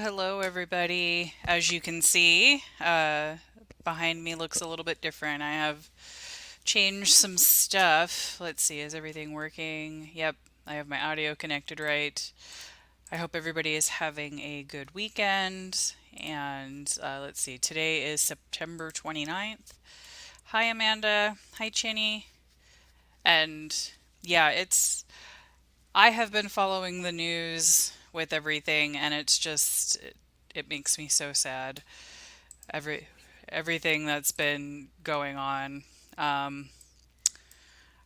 Hello, everybody. As you can see, behind me looks a little bit different. I have changed some stuff. Let's see, is everything working? Yep, I have my audio connected right. I hope everybody is having a good weekend. And let's see, today is September 29th. Hi, Amanda. Hi, Chinny. And yeah, I have been following the news with everything, and it makes me so sad. Every everything that's been going on. Um,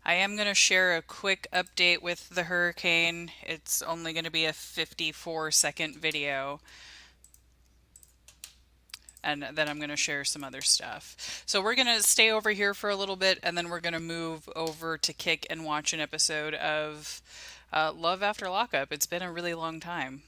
I am going to share a quick update with the hurricane. It's only going to be a 54-second video, and then I'm going to share some other stuff. So we're going to stay over here for a little bit, and then we're going to move over to Kick and watch an episode of Love After Lockup. It's been a really long time.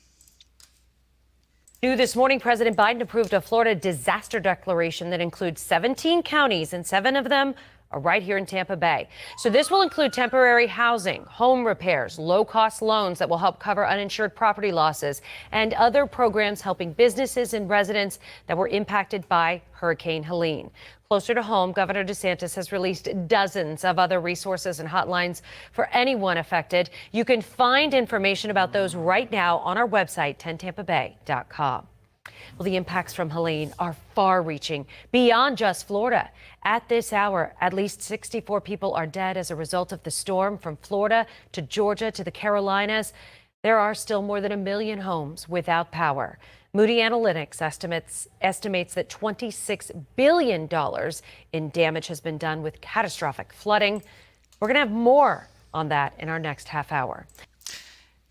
New this morning, President Biden approved a Florida disaster declaration that includes 17 counties, and 7 of them are right here in Tampa Bay. So this will include temporary housing, home repairs, low-cost loans that will help cover uninsured property losses, and other programs helping businesses and residents that were impacted by Hurricane Helene. Closer to home, Governor DeSantis has released dozens of other resources and hotlines for anyone affected. You can find information about those right now on our website, 10tampabay.com. Well, the impacts from Helene are far-reaching, beyond just Florida. At this hour, at least 64 people are dead as a result of the storm. From Florida to Georgia to the Carolinas, there are still more than 1 million homes without power. Moody Analytics estimates that $26 billion in damage has been done with catastrophic flooding. We're going to have more on that in our next half hour.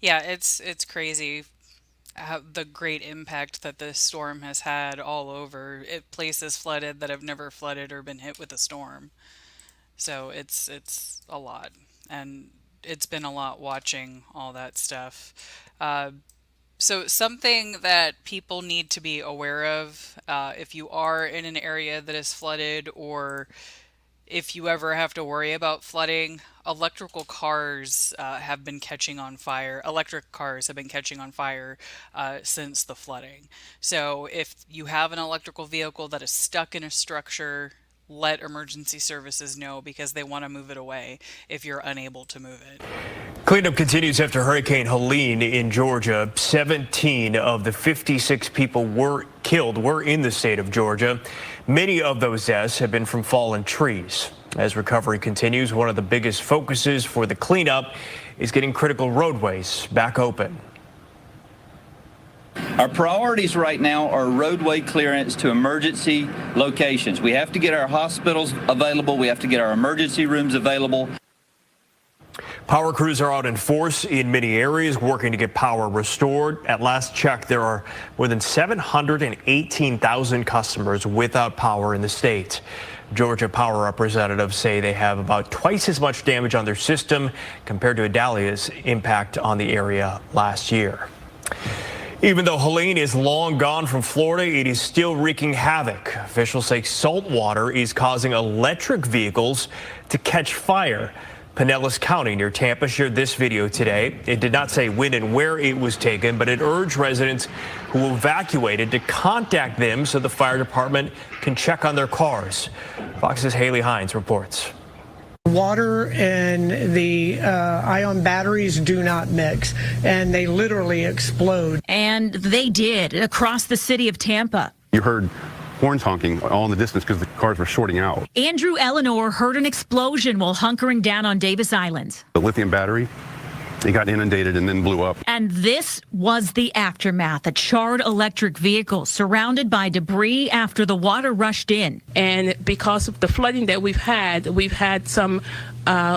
Yeah, it's crazy how the great impact that this storm has had all over. It places flooded that have never flooded or been hit with a storm. So it's a lot. And it's been a lot watching all that stuff. So something that people need to be aware of, if you are in an area that is flooded, or if you ever have to worry about flooding, electrical cars have been catching on fire. Electric cars have been catching on fire since the flooding. So if you have an electrical vehicle that is stuck in a structure, let emergency services know, because they want to move it away if you're unable to move it. Cleanup continues after Hurricane Helene in Georgia. 17 of the 56 people were killed were in the state of Georgia. Many of those deaths have been from fallen trees. As recovery continues, one of the biggest focuses for the cleanup is getting critical roadways back open. Our priorities right now are roadway clearance to emergency locations. We have to get our hospitals available. We have to get our emergency rooms available. Power crews are out in force in many areas working to get power restored. At last check, there are more than 718,000 customers without power in the state. Georgia Power representatives say they have about twice as much damage on their system compared to Idalia's impact on the area last year. Even though Helene is long gone from Florida, it is still wreaking havoc. Officials say salt water is causing electric vehicles to catch fire. Pinellas County near Tampa shared this video today. It did not say when and where it was taken, but it urged residents who evacuated to contact them so the fire department can check on their cars. Fox's Haley Hines reports. Water and the ion batteries do not mix, and they literally explode. And they did across the city of Tampa. You heard horns honking all in the distance because the cars were shorting out. Andrew Eleanor heard an explosion while hunkering down on Davis Island. The lithium battery, it got inundated and then blew up. And this was the aftermath, a charred electric vehicle surrounded by debris after the water rushed in. And because of the flooding that we've had some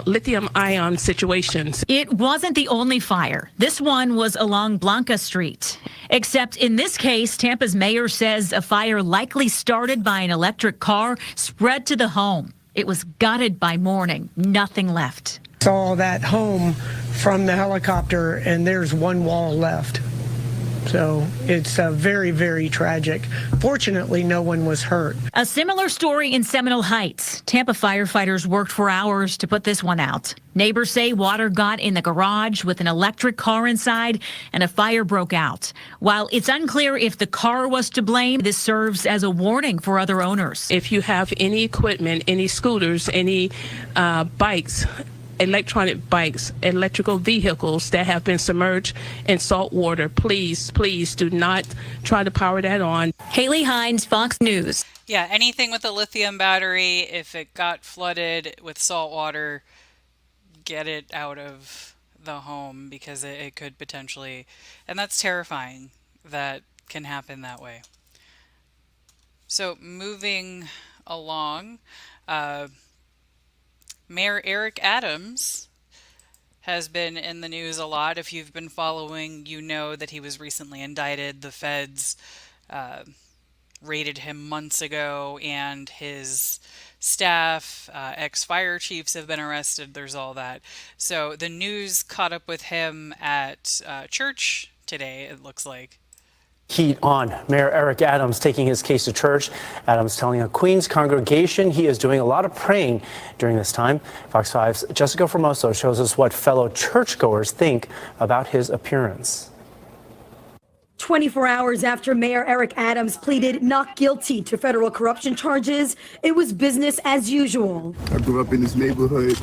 lithium ion situations. It wasn't the only fire. This one was along Blanca Street. Except in this case, Tampa's mayor says a fire likely started by an electric car spread to the home. It was gutted by morning, nothing left. Saw that home from the helicopter, and there's one wall left. So it's very, very tragic. Fortunately, no one was hurt. A similar story in Seminole Heights. Tampa firefighters worked for hours to put this one out. Neighbors say water got in the garage with an electric car inside and a fire broke out. While it's unclear if the car was to blame, this serves as a warning for other owners. If you have any equipment, any scooters, any bikes, electronic bikes, electrical vehicles that have been submerged in salt water, please do not try to power that on. Haley Hines, Fox News. Yeah, anything with a lithium battery, if it got flooded with salt water, get it out of the home, because it could potentially, and that's terrifying, that can happen that way. So moving along, Mayor Eric Adams has been in the news a lot. If you've been following, you know that he was recently indicted. The feds raided him months ago, and his staff, ex-fire chiefs have been arrested. There's all that. So the news caught up with him at church today, it looks like. Heat on. Mayor Eric Adams taking his case to church. Adams telling a Queens congregation he is doing a lot of praying during this time. Fox 5's Jessica Formoso shows us what fellow churchgoers think about his appearance. 24 hours after Mayor Eric Adams pleaded not guilty to federal corruption charges, it was business as usual. I grew up in this neighborhood,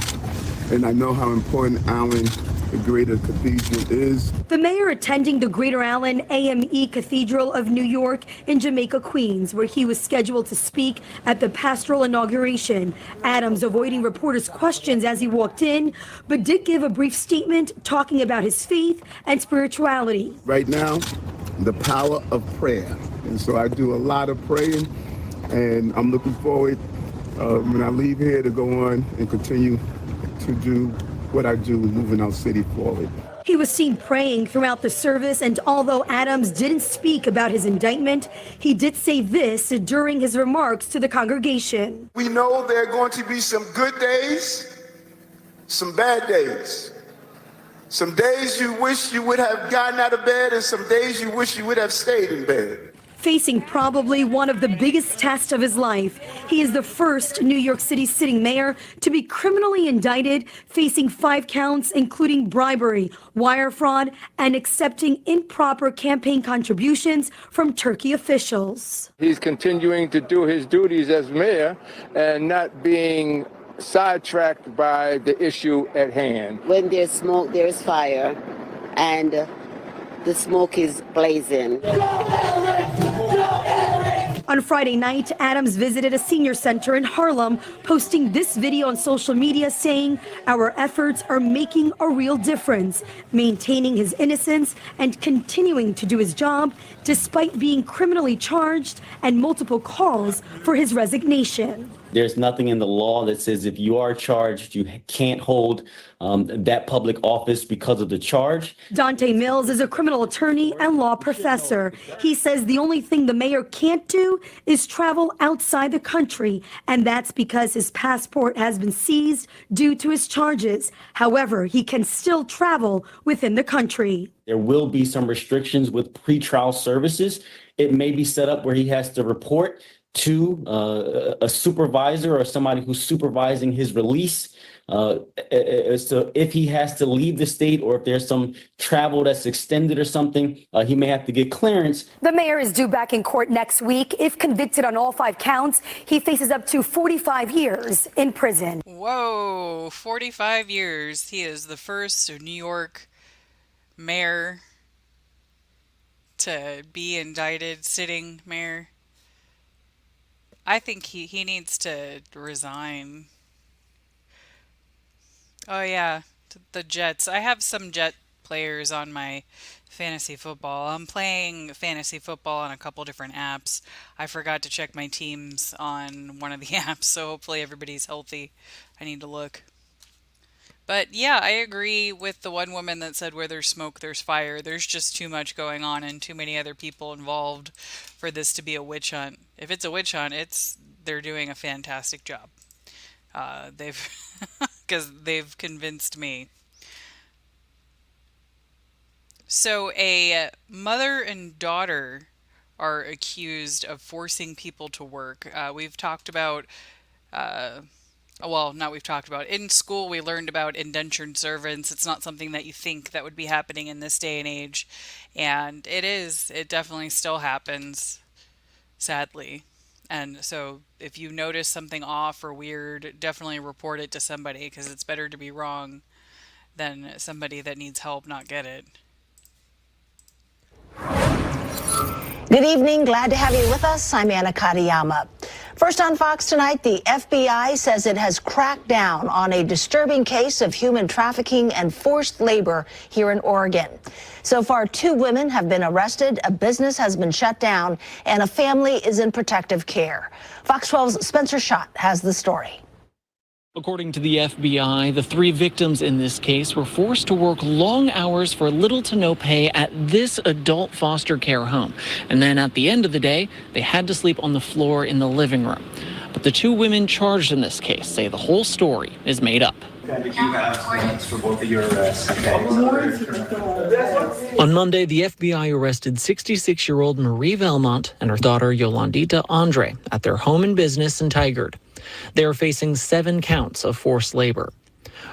and I know how important Allen, the Greater Cathedral, is. The mayor attending the Greater Allen AME Cathedral of New York in Jamaica, Queens, where he was scheduled to speak at the pastoral inauguration. Adams avoiding reporters' questions as he walked in, but did give a brief statement talking about his faith and spirituality. Right now, the power of prayer. And so I do a lot of praying, and I'm looking forward when I leave here to go on and continue to do what I do, moving our city forward. He was seen praying throughout the service, and although Adams didn't speak about his indictment, he did say this during his remarks to the congregation. We know there are going to be some good days, some bad days. Some days you wish you would have gotten out of bed, and some days you wish you would have stayed in bed. Facing probably one of the biggest tests of his life, he is the first New York City sitting mayor to be criminally indicted, facing 5 counts, including bribery, wire fraud, and accepting improper campaign contributions from Turkey officials. He's continuing to do his duties as mayor and not being sidetracked by the issue at hand. When there's smoke, there's fire, and the smoke is blazing. On Friday night, Adams visited a senior center in Harlem, posting this video on social media saying, "Our efforts are making a real difference," maintaining his innocence and continuing to do his job despite being criminally charged and multiple calls for his resignation. There's nothing in the law that says if you are charged, you can't hold that public office because of the charge. Dante Mills is a criminal attorney and law professor. He says the only thing the mayor can't do is travel outside the country, and that's because his passport has been seized due to his charges. However, he can still travel within the country. There will be some restrictions with pretrial services. It may be set up where he has to report to a supervisor or somebody who's supervising his release. So if he has to leave the state or if there's some travel that's extended or something, he may have to get clearance. The mayor is due back in court next week. If convicted on all 5 counts, he faces up to 45 years in prison. Whoa, 45 years. He is the first New York mayor to be indicted, sitting mayor. I think he needs to resign. Oh yeah, the Jets. I have some Jet players on my fantasy football. I'm playing fantasy football on a couple different apps. I forgot to check my teams on one of the apps, so hopefully everybody's healthy. I need to look. But yeah, I agree with the one woman that said where there's smoke, there's fire. There's just too much going on and too many other people involved for this to be a witch hunt. If it's a witch hunt, they're doing a fantastic job. Because they've convinced me. So a mother and daughter are accused of forcing people to work. We've talked about... in school we learned about indentured servants. It's not something that you think that would be happening in this day and age, and it definitely still happens, sadly. And so if you notice something off or weird, definitely report it to somebody, because it's better to be wrong than somebody that needs help not get it. Good evening. Glad to have you with us. I'm Anna Katayama. First on Fox tonight, the FBI says it has cracked down on a disturbing case of human trafficking and forced labor here in Oregon. So far, 2 women have been arrested, a business has been shut down, and a family is in protective care. Fox 12's Spencer Schott has the story. According to the FBI, the 3 victims in this case were forced to work long hours for little to no pay at this adult foster care home. And then at the end of the day, they had to sleep on the floor in the living room. But the 2 women charged in this case say the whole story is made up. Did you have warrants for both of your arrests? On Monday, the FBI arrested 66-year-old Marie Velmont and her daughter Yolandita Andre at their home and business in Tigard. They are facing 7 counts of forced labor.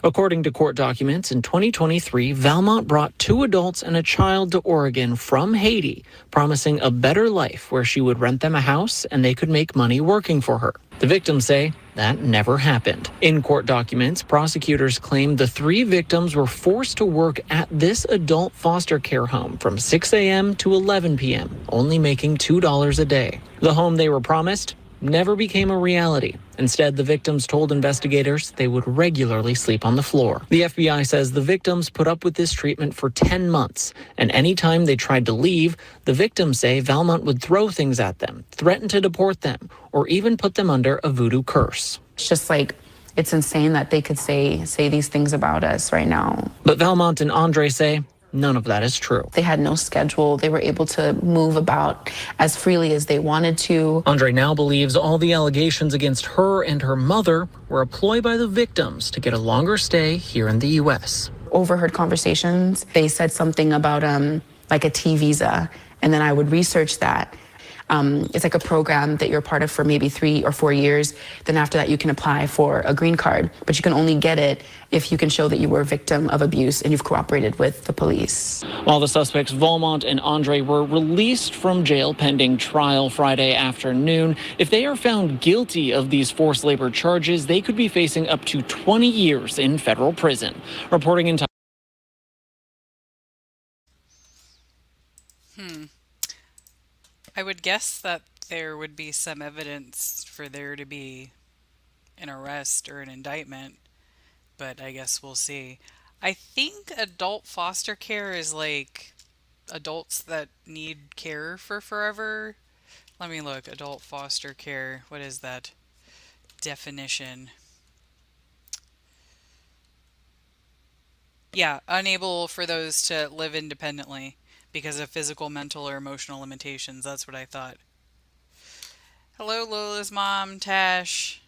According to court documents, in 2023, Velmont brought 2 adults and a child to Oregon from Haiti, promising a better life where she would rent them a house and they could make money working for her. The victims say that never happened. In court documents, prosecutors claimed the 3 victims were forced to work at this adult foster care home from 6 a.m. to 11 p.m., only making $2 a day. The home they were promised never became a reality. Instead, the victims told investigators they would regularly sleep on the floor. The FBI says the victims put up with this treatment for 10 months, and anytime they tried to leave, the victims say Velmont would throw things at them, threaten to deport them, or even put them under a voodoo curse. It's just like, it's insane that they could say these things about us right now. But Velmont and Andre say none of that is true. They had no schedule. They were able to move about as freely as they wanted to. Andre now believes all the allegations against her and her mother were a ploy by the victims to get a longer stay here in the U.S. overheard conversations. They said something about like a T visa, and then I would research that. It's like a program that you're a part of for maybe 3 or 4 years. Then after that, you can apply for a green card, but you can only get it if you can show that you were a victim of abuse and you've cooperated with the police. While the suspects Volmont and Andre were released from jail pending trial Friday afternoon, if they are found guilty of these forced labor charges, they could be facing up to 20 years in federal prison. Reporting in I would guess that there would be some evidence for there to be an arrest or an indictment, but I guess we'll see. I think adult foster care is like adults that need care for forever. Let me look. Adult foster care. What is that definition? Yeah, unable for those to live independently because of physical, mental, or emotional limitations. That's what I thought. Hello, Lola's mom, Tash,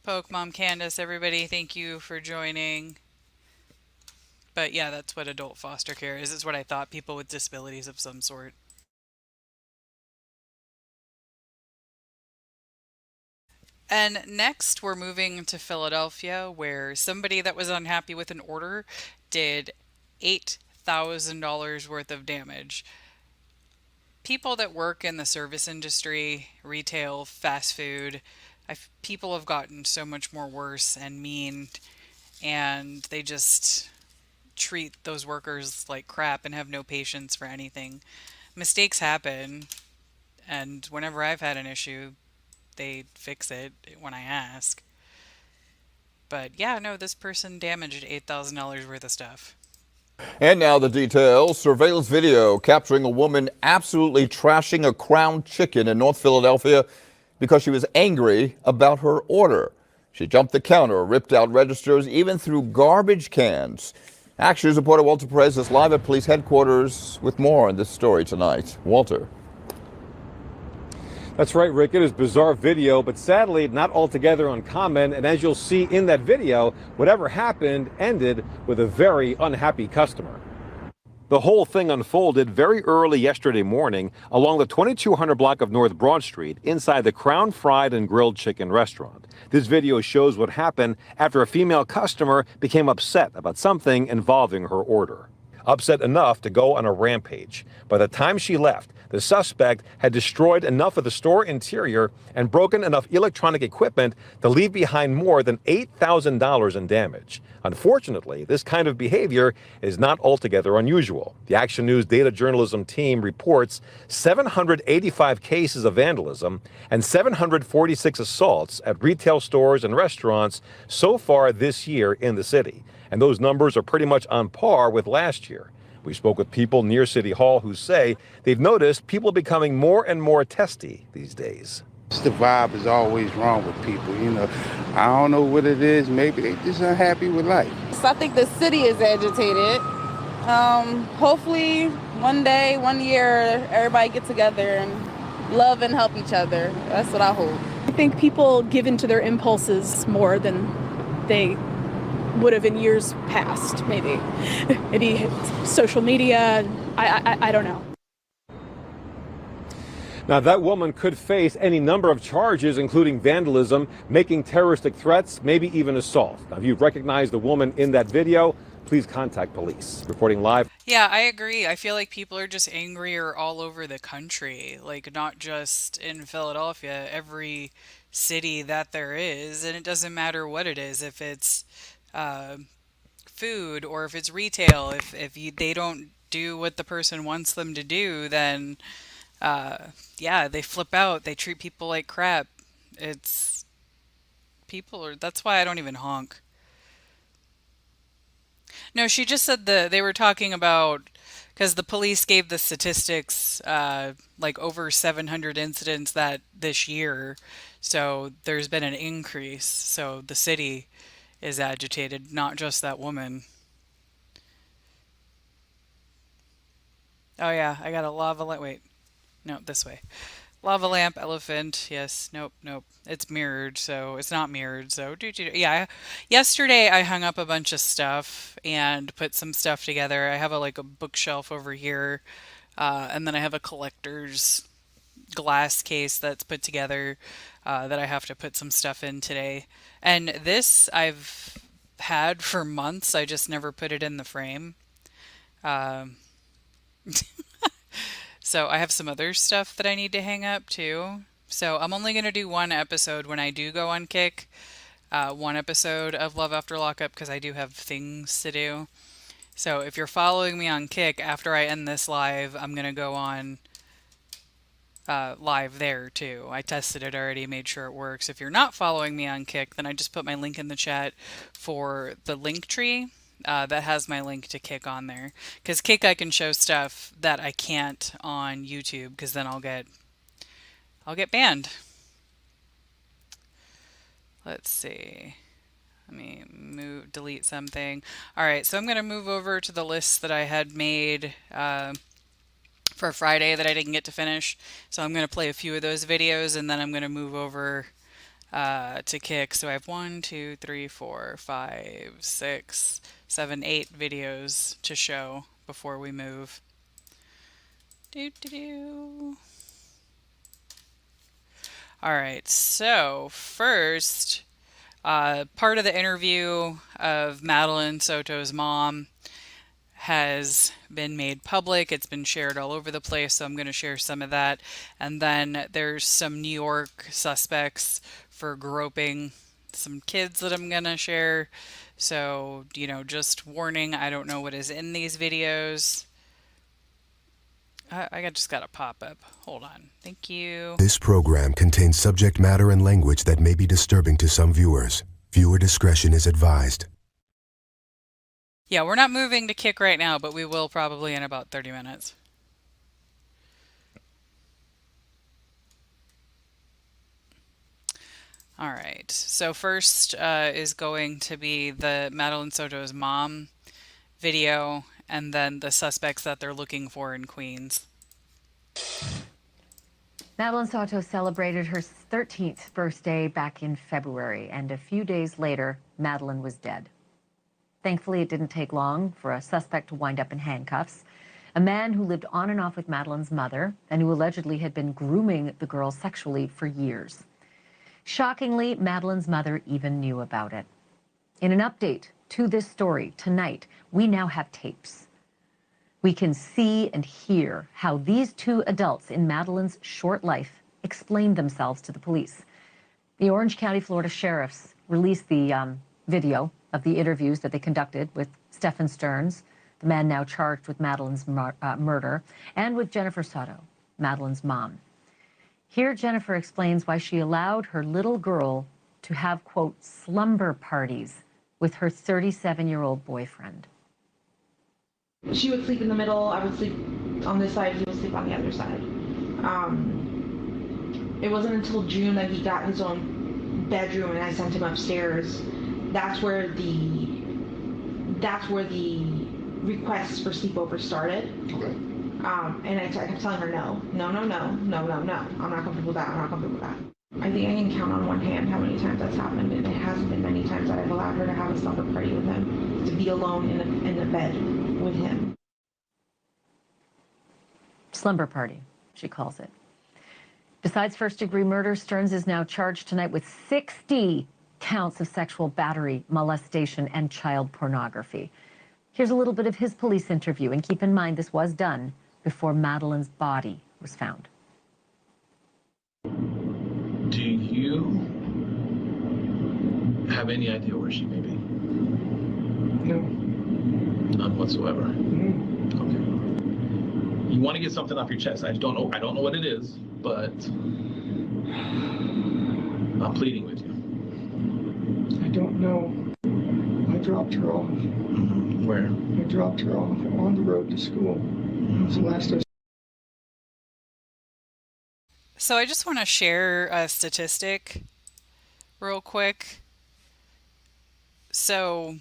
Poke Mom, Candace, everybody. Thank you for joining. But yeah, that's what adult foster care is. It's what I thought. People with disabilities of some sort. And next, we're moving to Philadelphia, where somebody that was unhappy with an order did $8,000 worth of damage. People that work in the service industry, retail, fast food, people have gotten so much more worse and mean, and they just treat those workers like crap and have no patience for anything. Mistakes happen, and whenever I've had an issue, they fix it when I ask. But yeah, no, this person damaged $8,000 worth of stuff. And now the details. Surveillance video capturing a woman absolutely trashing a Crown chicken in North Philadelphia because she was angry about her order. She jumped the counter, ripped out registers, even threw garbage cans. Action News reporter Walter Perez is live at police headquarters with more on this story tonight. Walter. That's right, Rick. It is bizarre video, but sadly not altogether uncommon. And as you'll see in that video, whatever happened ended with a very unhappy customer. The whole thing unfolded very early yesterday morning along the 2200 block of North Broad Street inside the Crown Fried and Grilled Chicken restaurant. This video shows what happened after a female customer became upset about something involving her order. Upset enough to go on a rampage. By the time she left, the suspect had destroyed enough of the store interior and broken enough electronic equipment to leave behind more than $8,000 in damage. Unfortunately, this kind of behavior is not altogether unusual. The Action News data journalism team reports 785 cases of vandalism and 746 assaults at retail stores and restaurants so far this year in the city. And those numbers are pretty much on par with last year. We spoke with people near City Hall who say they've noticed people becoming more and more testy these days. The vibe is always wrong with people, you know. I don't know what it is. Maybe they're just unhappy with life. So I think the city is agitated. Hopefully one day, one year, everybody get together and love and help each other. That's what I hope. I think people give into their impulses more than they would have in years past, maybe. Maybe social media, I don't know. Now, that woman could face any number of charges, including vandalism, making terroristic threats, maybe even assault. Now, if you recognize the woman in that video, please contact police. Reporting live. Yeah, I agree. I feel like people are just angrier all over the country, like not just in Philadelphia, every city that there is. And it doesn't matter what it is, if it's food or if it's retail. If they don't do what the person wants them to do, then yeah, they flip out. They treat people like crap. That's why I don't even honk. No, she just said they were talking about, because the police gave the statistics, like over 700 incidents this year. So there's been an increase. So the city is agitated, not just that woman. Oh yeah, I got a lava light. Wait. No, this way. Lava lamp, elephant. Yes. Nope. Nope. It's mirrored, so it's not mirrored. So yeah. Yesterday I hung up a bunch of stuff and put some stuff together. I have a bookshelf over here, and then I have a collector's glass case that's put together that I have to put some stuff in today. And this I've had for months. I just never put it in the frame. Um, So I have some other stuff that I need to hang up too. So I'm only going to do one episode when I do go on Kick. One episode of Love After Lockup because I do have things to do. So if you're following me on Kick, after I end this live, I'm going to go on live there too. I tested it already, made sure it works. If you're not following me on Kick, then I just put my link in the chat for the link tree. That has my link to Kick on there. Because Kick I can show stuff that I can't on YouTube because then I'll get banned. Let's see. Let me delete something. All right, so I'm going to move over to the list that I had made for Friday that I didn't get to finish. So I'm going to play a few of those videos and then I'm going to move over to Kick. So I have 1, 2, 3, 4, 5, 6, 7, 8 videos to show before we move. All right, so first, part of the interview of Madeline Soto's mom has been made public. It's been shared all over the place, so I'm going to share some of that. And then there's some New York suspects for groping some kids that I'm going to share. So, just warning, I don't know what is in these videos. I just got a pop-up. Hold on. Thank you. This program contains subject matter and language that may be disturbing to some viewers. Viewer discretion is advised. Yeah, we're not moving to Kick right now, but we will probably in about 30 minutes. All right, so first is going to be the Madeline Soto's mom video and then the suspects that they're looking for in Queens. Madeline Soto celebrated her 13th birthday back in February, and a few days later, Madeline was dead. Thankfully, it didn't take long for a suspect to wind up in handcuffs. A man who lived on and off with Madeline's mother and who allegedly had been grooming the girl sexually for years. Shockingly, Madeline's mother even knew about it. In an update to this story tonight, we now have tapes. We can see and hear how these two adults in Madeline's short life explained themselves to the police. The Orange County, Florida sheriffs released the video of the interviews that they conducted with Stephen Stearns, the man now charged with Madeline's murder, and with Jennifer Soto, Madeline's mom. Here, Jennifer explains why she allowed her little girl to have, quote, slumber parties with her 37-year-old boyfriend. She would sleep in the middle, I would sleep on this side, he would sleep on the other side. It wasn't until June that he got his own bedroom and I sent him upstairs. That's where the requests for sleepover started. Okay. And I kept telling her no. I'm not comfortable with that. I'm not comfortable with that. I think I can count on one hand how many times that's happened, and it hasn't been many times that I've allowed her to have a slumber party with him, to be alone in the bed with him. Slumber party, she calls it. Besides first-degree murder, Stearns is now charged tonight with 60 counts of sexual battery, molestation, and child pornography. Here's a little bit of his police interview, and keep in mind this was done before Madeline's body was found. Do you have any idea where she may be? No. None whatsoever. Okay. You want to get something off your chest. I don't know what it is, but I'm pleading with you. I don't know. I dropped her off. Where? I dropped her off on the road to school. It was the last I... So I just want to share a statistic real quick. So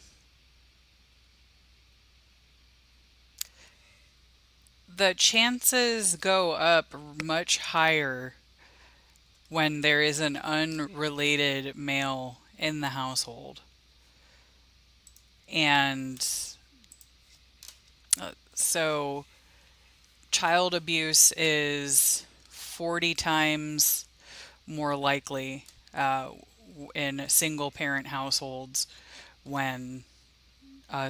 the chances go up much higher when there is an unrelated male in the household. And so child abuse is 40 times more likely in single parent households when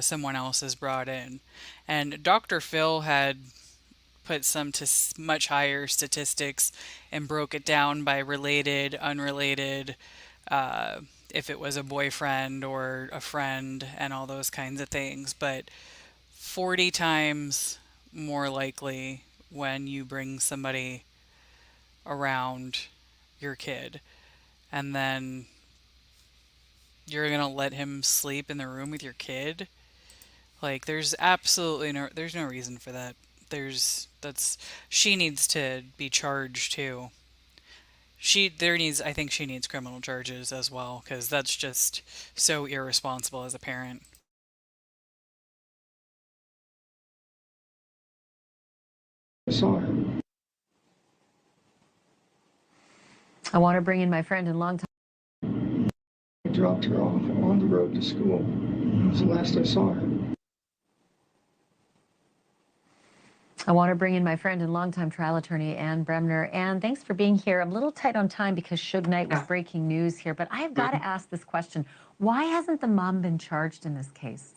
someone else is brought in. And Dr. Phil had put some to much higher statistics and broke it down by related, unrelated, if it was a boyfriend or a friend and all those kinds of things. But 40 times more likely when you bring somebody around your kid, and then you're gonna let him sleep in the room with your kid. Like, there's absolutely there's no reason for that. She needs to be charged too. I think she needs criminal charges as well, because that's just so irresponsible as a parent. I want to bring in my friend and longtime. I dropped her off on the road to school. That was the last I saw her. I want to bring in my friend and longtime trial attorney, Ann Bremner. Ann, thanks for being here. I'm a little tight on time because Suge Knight was breaking news here, but I have got to ask this question. Why hasn't the mom been charged in this case?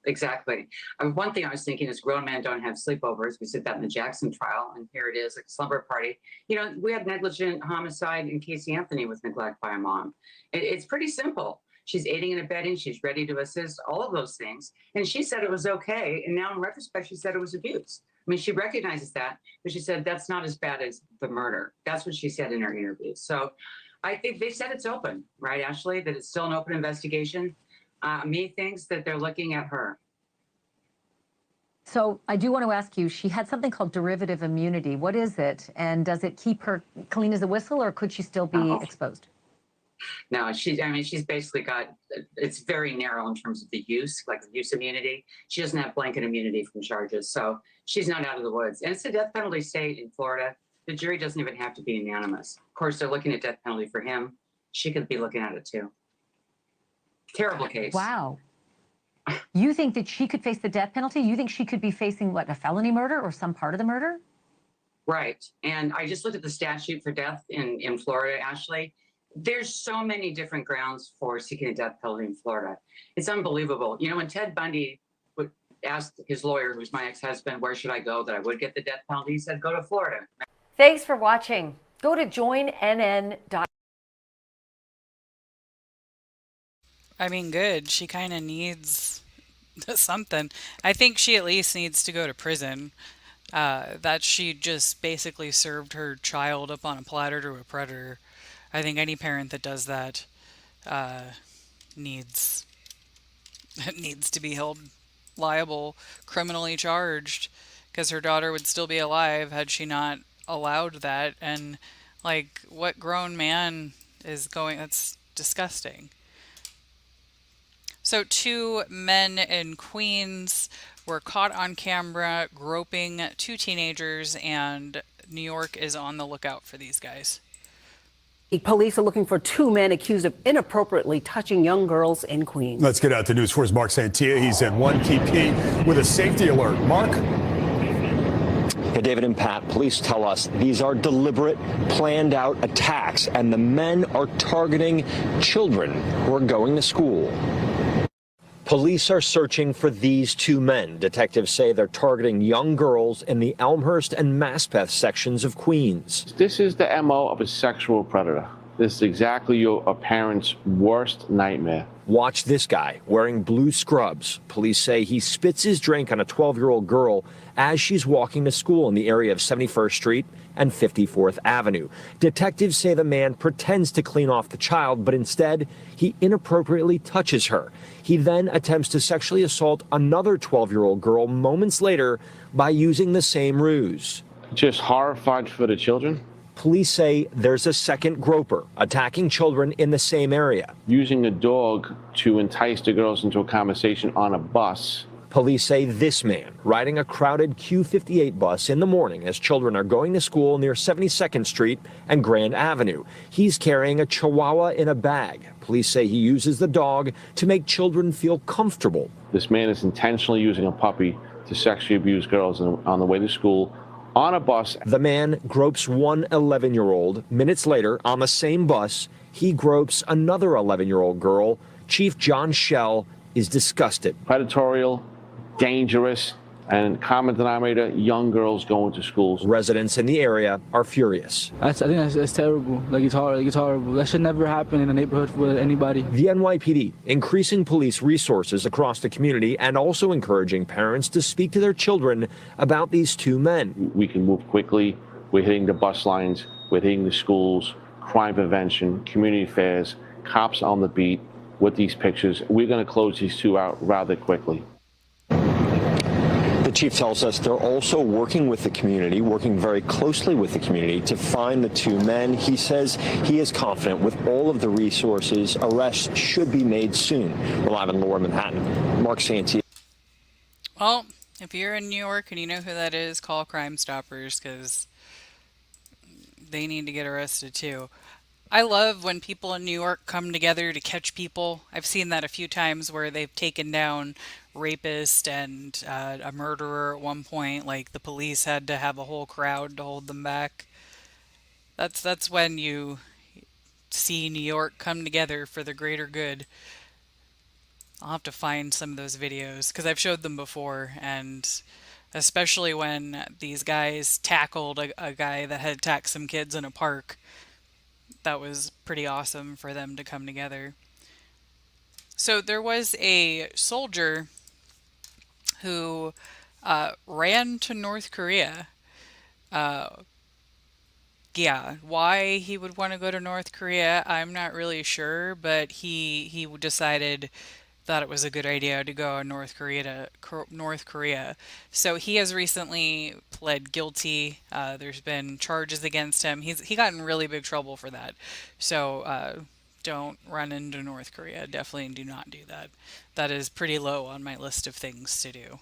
Exactly. One thing I was thinking is grown men don't have sleepovers. We said that in the Jackson trial, and here it is, a slumber party. You know, we had negligent homicide in Casey Anthony with neglect by a mom. It's pretty simple. She's aiding and abetting. She's ready to assist, all of those things. And she said it was okay. And now in retrospect, she said it was abuse. I mean, she recognizes that, but she said that's not as bad as the murder. That's what she said in her interview. So I think they said it's open, right, Ashley, that it's still an open investigation. Me thinks that they're looking at her. So I do want to ask you, she had something called derivative immunity. What is it? And does it keep her clean as a whistle, or could she still be exposed? No, she's basically got, it's very narrow in terms of the use, like use immunity. She doesn't have blanket immunity from charges. So she's not out of the woods. And it's a death penalty state in Florida. The jury doesn't even have to be unanimous. Of course, they're looking at death penalty for him. She could be looking at it too. Terrible case. Wow. You think that she could face the death penalty? You think she could be facing, what, a felony murder or some part of the murder? Right. And I just looked at the statute for death in Florida, Ashley. There's so many different grounds for seeking a death penalty in Florida. It's unbelievable. You know, when Ted Bundy would ask his lawyer, who's my ex-husband, where should I go that I would get the death penalty, he said, go to Florida. Thanks for watching. Go to joinnn.com. I mean, good. She kind of needs something. I think she at least needs to go to prison. That she just basically served her child up on a platter to a predator. I think any parent that does that needs to be held liable, criminally charged, because her daughter would still be alive had she not allowed that. And like, what grown man is going? That's disgusting. So 2 men in Queens were caught on camera groping 2 teenagers, and New York is on the lookout for these guys. Police are looking for 2 men accused of inappropriately touching young girls in Queens. Let's get out to News 4's Mark Santia. He's in 1 KP with a safety alert. Mark? Hey, David and Pat, police tell us these are deliberate, planned out attacks, and the men are targeting children who are going to school. Police are searching for these 2 men. Detectives say they're targeting young girls in the Elmhurst and Maspeth sections of Queens. This is the MO of a sexual predator. This is exactly a parent's worst nightmare. Watch this guy wearing blue scrubs. Police say he spits his drink on a 12-year-old girl as she's walking to school in the area of 71st Street and 54th Avenue. Detectives say the man pretends to clean off the child, but instead he inappropriately touches her. He then attempts to sexually assault another 12-year-old girl moments later by using the same ruse. Just horrified for the children. Police say there's a second groper attacking children in the same area. Using a dog to entice the girls into a conversation on a bus Police say this man riding a crowded Q58 bus in the morning as children are going to school near 72nd Street and Grand Avenue. He's carrying a Chihuahua in a bag. Police say he uses the dog to make children feel comfortable. This man is intentionally using a puppy to sexually abuse girls on the way to school on a bus. The man gropes one 11-year-old. Minutes later, on the same bus, he gropes another 11-year-old girl. Chief John Schell is disgusted. Predatorial, dangerous, and common denominator, young girls going to schools. Residents in the area are furious. I think that's terrible. It's horrible. That should never happen in a neighborhood with anybody. The NYPD increasing police resources across the community and also encouraging parents to speak to their children about these two men. We can move quickly. We're hitting the bus lines. We're hitting the schools, crime prevention, community affairs, cops on the beat with these pictures. We're going to close these two out rather quickly. The chief tells us they're also working with the community, working very closely with the community to find the two men. He says he is confident with all of the resources, arrests should be made soon. We're live in Lower Manhattan. Mark Santee. Well, if you're in New York and you know who that is, call Crime Stoppers because they need to get arrested too. I love when people in New York come together to catch people. I've seen that a few times where they've taken down rapist and a murderer at one point. Like the police had to have a whole crowd to hold them back. That's when you see New York come together for the greater good. I'll have to find some of those videos because I've showed them before, and especially when these guys tackled a guy that had attacked some kids in a park. That was pretty awesome for them to come together. So there was a soldier who ran to North Korea. Yeah, why he would want to go to North Korea, I'm not really sure, but he decided that it was a good idea to go to North Korea. So he has recently pled guilty. There's been charges against him. He got in really big trouble for that. So don't run into North Korea. Definitely do not do that. That is pretty low on my list of things to do.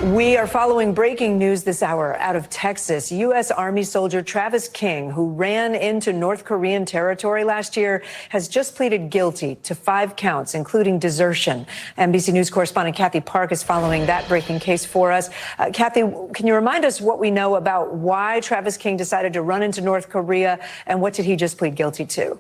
We are following breaking news this hour out of Texas. U.S. Army soldier Travis King, who ran into North Korean territory last year, has just pleaded guilty to 5 counts, including desertion. NBC News correspondent Kathy Park is following that breaking case for us. Kathy, can you remind us what we know about why Travis King decided to run into North Korea, and what did he just plead guilty to?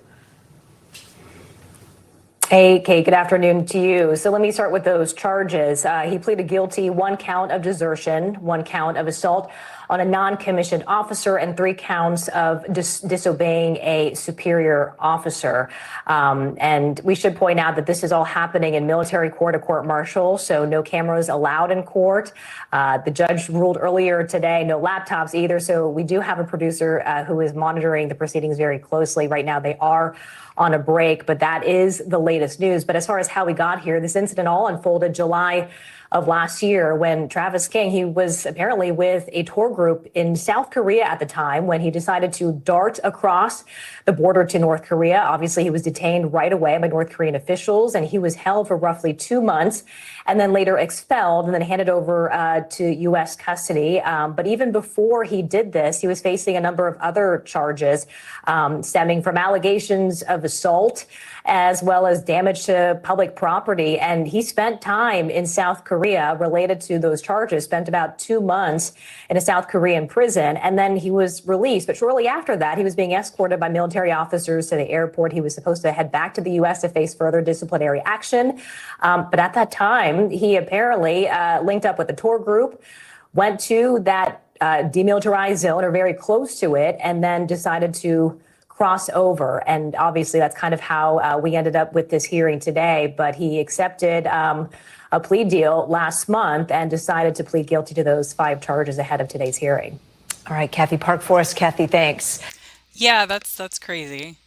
Hey, Kate, good afternoon to you. So let me start with those charges. He pleaded guilty, 1 count of desertion, 1 count of assault on a non-commissioned officer, and 3 counts of disobeying a superior officer. And we should point out that this is all happening in military court, a court-martial, so no cameras allowed in court. The judge ruled earlier today, no laptops either. So we do have a producer who is monitoring the proceedings very closely. Right now, they are on a break, but that is the latest news. But as far as how we got here, this incident all unfolded July of last year when Travis King, he was apparently with a tour group in South Korea at the time when he decided to dart across the border to North Korea. Obviously, he was detained right away by North Korean officials, and he was held for roughly 2 months and then later expelled and then handed over to U.S. custody. But even before he did this, he was facing a number of other charges stemming from allegations of assault as well as damage to public property. And he spent time in South Korea related to those charges, spent about 2 months in a South Korean prison, and then he was released. But shortly after that, he was being escorted by military officers to the airport. He was supposed to head back to the U.S. to face further disciplinary action. But at that time, he apparently linked up with the tour group, went to that demilitarized zone or very close to it, and then decided to cross over. And obviously, that's kind of how we ended up with this hearing today. But he accepted a plea deal last month and decided to plead guilty to those 5 charges ahead of today's hearing. All right, Kathy Park for us. Kathy, thanks. Yeah, that's crazy.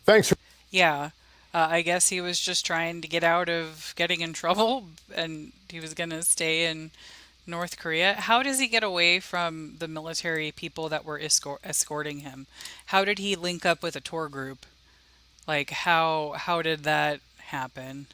Thanks. Yeah. I guess he was just trying to get out of getting in trouble, and he was going to stay in North Korea. How does he get away from the military people that were escorting him? How did he link up with a tour group? Like, how did that happen?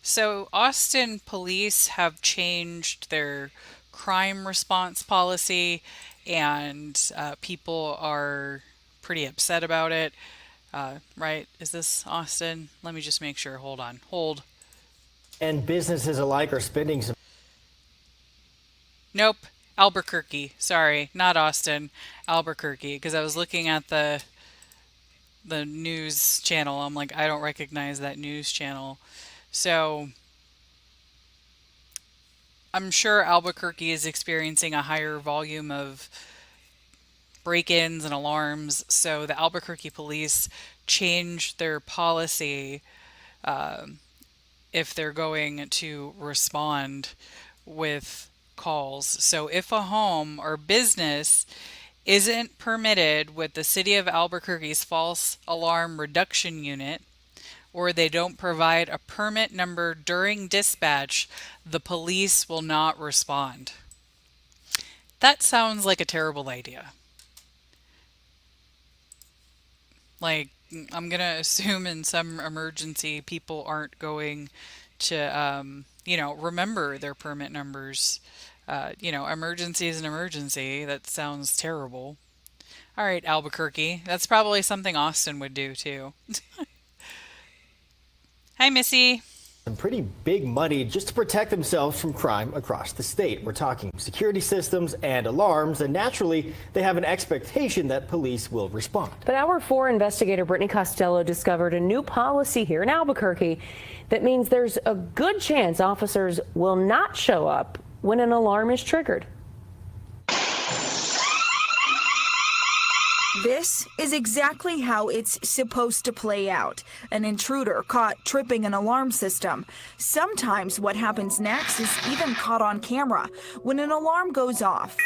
So, Austin police have changed their crime response policy, and people are pretty upset about it. Right? Is this Austin? Let me just make sure. Hold on. Hold. And businesses alike are spending some. Nope. Albuquerque. Sorry, not Austin. Albuquerque. Because I was looking at the news channel. I'm like, I don't recognize that news channel. So I'm sure Albuquerque is experiencing a higher volume of break-ins and alarms. So the Albuquerque police changed their policy if they're going to respond with calls. So if a home or business isn't permitted with the City of Albuquerque's false alarm reduction unit, or they don't provide a permit number during dispatch, the police will not respond. That sounds like a terrible idea. Like, I'm going to assume in some emergency, people aren't going to, remember their permit numbers. Emergency is an emergency. That sounds terrible. All right, Albuquerque. That's probably something Austin would do, too. Hi, Missy. Some pretty big money just to protect themselves from crime across the state. We're talking security systems and alarms, and naturally, they have an expectation that police will respond. But Hour 4 investigator Brittany Costello discovered a new policy here in Albuquerque that means there's a good chance officers will not show up when an alarm is triggered. This is exactly how it's supposed to play out. An intruder caught tripping an alarm system. Sometimes what happens next is even caught on camera when an alarm goes off.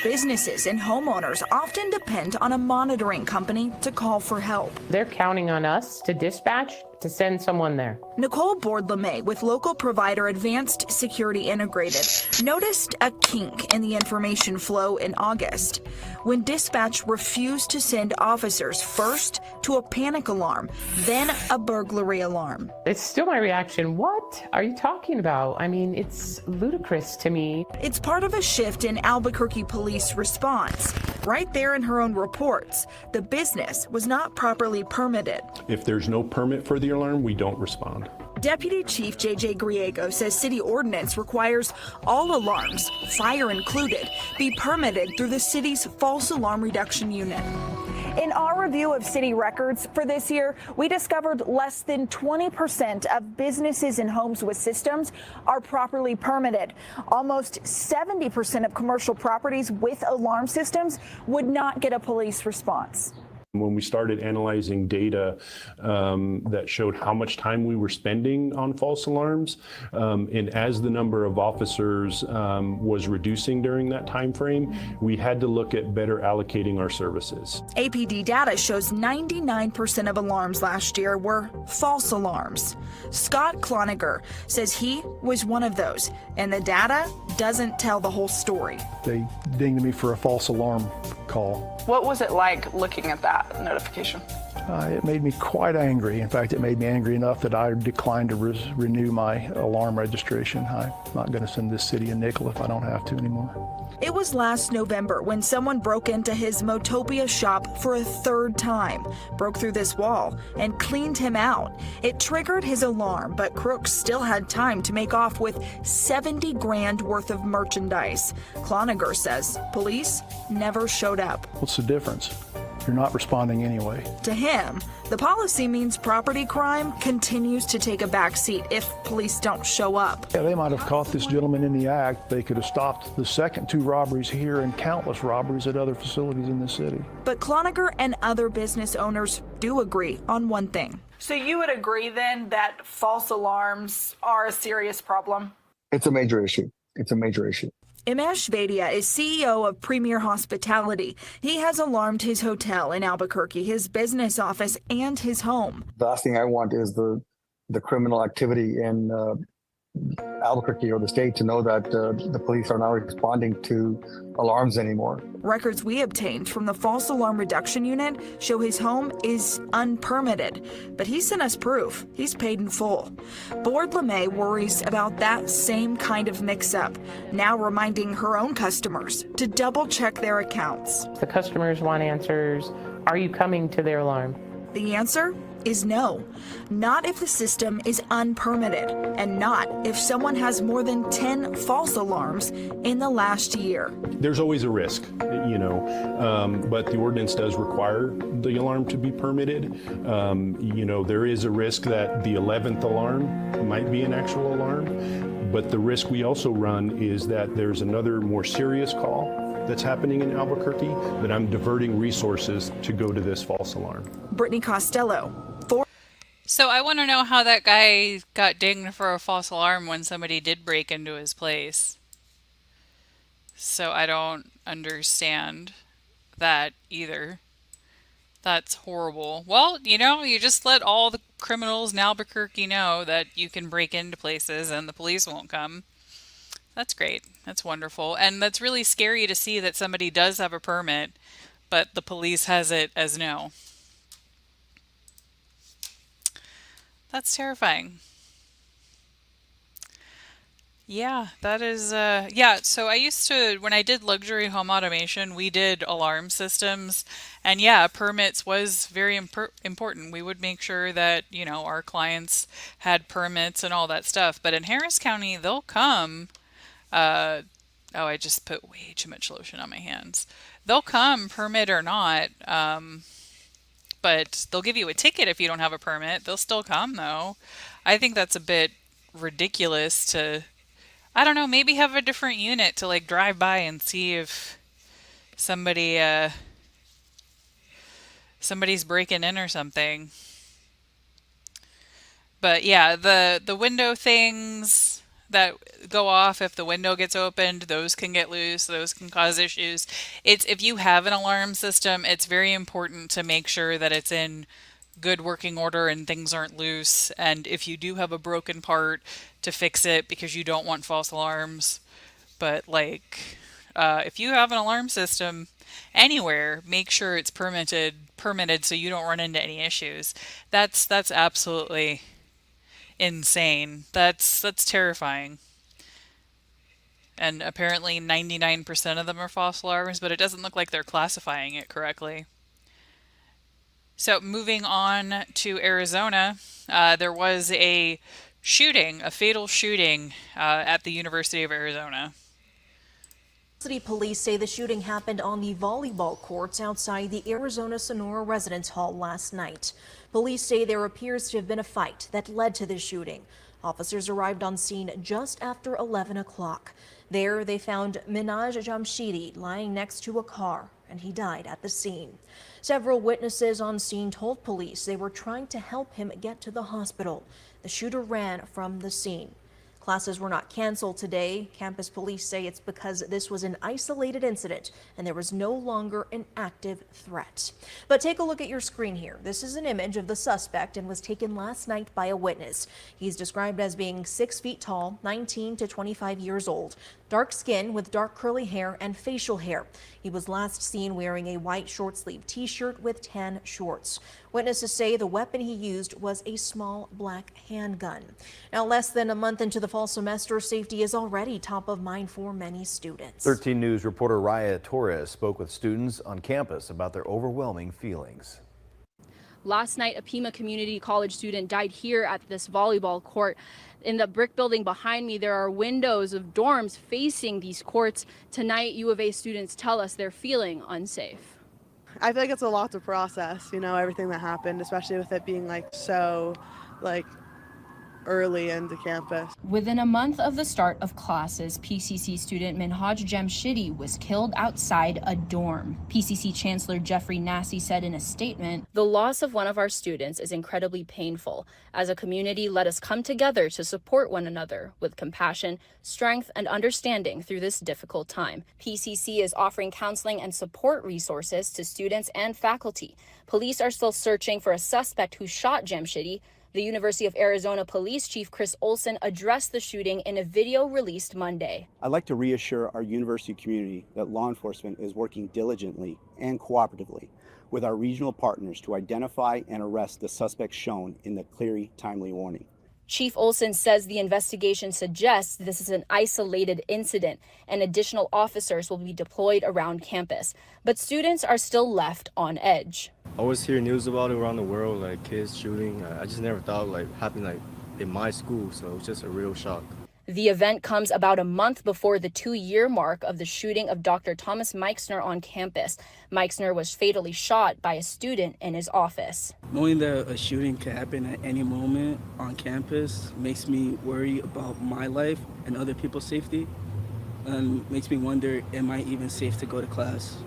Businesses and homeowners often depend on a monitoring company to call for help. They're counting on us to dispatch to send someone there. Nicole Board-LeMay with local provider Advanced Security Integrated noticed a kink in the information flow in August when dispatch refused to send officers first to a panic alarm, then a burglary alarm. It's still my reaction. What are you talking about? I mean, it's ludicrous to me. It's part of a shift in Albuquerque police response. Right there in her own reports, the business was not properly permitted. If there's no permit for the alarm, we don't respond. Deputy Chief J.J. Griego says city ordinance requires all alarms, fire included, be permitted through the city's false alarm reduction unit. In our review of city records for this year, we discovered less than 20% of businesses and homes with systems are properly permitted. Almost 70% of commercial properties with alarm systems would not get a police response. When we started analyzing data that showed how much time we were spending on false alarms, and as the number of officers was reducing during that time frame, we had to look at better allocating our services. APD data shows 99% of alarms last year were false alarms. Scott Cloninger says he was one of those, and the data doesn't tell the whole story. They dinged me for a false alarm call. What was it like looking at that notification? It made me quite angry. In fact, it made me angry enough that I declined to renew my alarm registration. I'm not going to send this city a nickel if I don't have to anymore. It was last November when someone broke into his Motopia shop for a third time, broke through this wall, and cleaned him out. It triggered his alarm, but crooks still had time to make off with 70 grand worth of merchandise. Cloninger says police never showed up. What's the difference? You're not responding anyway. To him, the policy means property crime continues to take a back seat if police don't show up. Yeah, they might have caught this gentleman in the act. They could have stopped the second 2 robberies here and countless robberies at other facilities in the city. But Cloninger and other business owners do agree on one thing. So you would agree then that false alarms are a serious problem? It's a major issue. It's a major issue. Imesh Vaidya is CEO of Premier Hospitality. He has alarmed his hotel in Albuquerque, his business office, and his home. The last thing I want is the criminal activity in Albuquerque or the state to know that the police are not responding to alarms anymore. Records we obtained from the false alarm reduction unit show his home is unpermitted, but he sent us proof he's paid in full. Board LeMay worries about that same kind of mix-up, now reminding her own customers to double-check their accounts. The customers want answers. Are you coming to their alarm? The answer is no. Not if the system is unpermitted, and not if someone has more than 10 false alarms in the last year. There's always a risk, but the ordinance does require the alarm to be permitted. There is a risk that the 11th alarm might be an actual alarm, but the risk we also run is that there's another more serious call that's happening in Albuquerque that I'm diverting resources to go to this false alarm. Brittany Costello. So I want to know how that guy got dinged for a false alarm when somebody did break into his place. So I don't understand that either. That's horrible. Well, you just let all the criminals in Albuquerque know that you can break into places and the police won't come. That's great. That's wonderful. And that's really scary to see that somebody does have a permit, but the police has it as no. That's terrifying. Yeah, that is, so I used to, when I did luxury home automation, we did alarm systems, and yeah, permits was very important. We would make sure that, our clients had permits and all that stuff. But in Harris County, they'll come, I just put way too much lotion on my hands. They'll come, permit or not, but they'll give you a ticket if you don't have a permit. They'll still come, though. I think that's a bit ridiculous to, I don't know, maybe have a different unit to drive by and see if somebody's breaking in or something. But yeah, the window things that go off if the window gets opened, those can get loose, those can cause issues. If you have an alarm system, it's very important to make sure that it's in good working order and things aren't loose. And if you do have a broken part, to fix it, because you don't want false alarms. But if you have an alarm system anywhere, make sure it's permitted so you don't run into any issues. That's absolutely insane. That's terrifying. And apparently 99% of them are false alarms, but it doesn't look like they're classifying it correctly. So moving on to Arizona, there was a fatal shooting at the University of Arizona. City police say the shooting happened on the volleyball courts outside the Arizona Sonora Residence Hall last night. Police say there appears to have been a fight that led to the shooting. Officers arrived on scene just after 11 o'clock. There, they found Minhaj Jamshidi lying next to a car, and he died at the scene. Several witnesses on scene told police they were trying to help him get to the hospital. The shooter ran from the scene. Classes were not canceled today. Campus police say it's because this was an isolated incident and there was no longer an active threat. But take a look at your screen here. This is an image of the suspect and was taken last night by a witness. He's described as being 6 feet tall, 19 to 25 years old, dark skin with dark curly hair and facial hair. He was last seen wearing a white short-sleeved t-shirt with tan shorts. Witnesses say the weapon he used was a small black handgun. Now, less than a month into the fall semester, safety is already top of mind for many students. 13 News reporter Raya Torres spoke with students on campus about their overwhelming feelings. Last night, a Pima Community College student died here at this volleyball court. In the brick building behind me, there are windows of dorms facing these courts. Tonight, U of A students tell us they're feeling unsafe. I feel like it's a lot to process, everything that happened, especially with it being so early into campus. Within a month of the start of classes, PCC student Minhaj Jamshidi was killed outside a dorm. PCC Chancellor Jeffrey Nassi said in a statement, "The loss of one of our students is incredibly painful. As a community, let us come together to support one another with compassion, strength, and understanding through this difficult time." PCC is offering counseling and support resources to students and faculty. Police are still searching for a suspect who shot Jamshidi. The University of Arizona Police Chief Chris Olson addressed the shooting in a video released Monday. I'd like to reassure our university community that law enforcement is working diligently and cooperatively with our regional partners to identify and arrest the suspects shown in the Cleary timely warning. Chief Olson says the investigation suggests this is an isolated incident and additional officers will be deployed around campus. But students are still left on edge. I always hear news about it around the world, like kids shooting. I just never thought happening in my school, so it was just a real shock. The event comes about a month before the 2-year mark of the shooting of Dr. Thomas Meixner on campus. Meixner was fatally shot by a student in his office. Knowing that a shooting can happen at any moment on campus makes me worry about my life and other people's safety, and makes me wonder, am I even safe to go to class?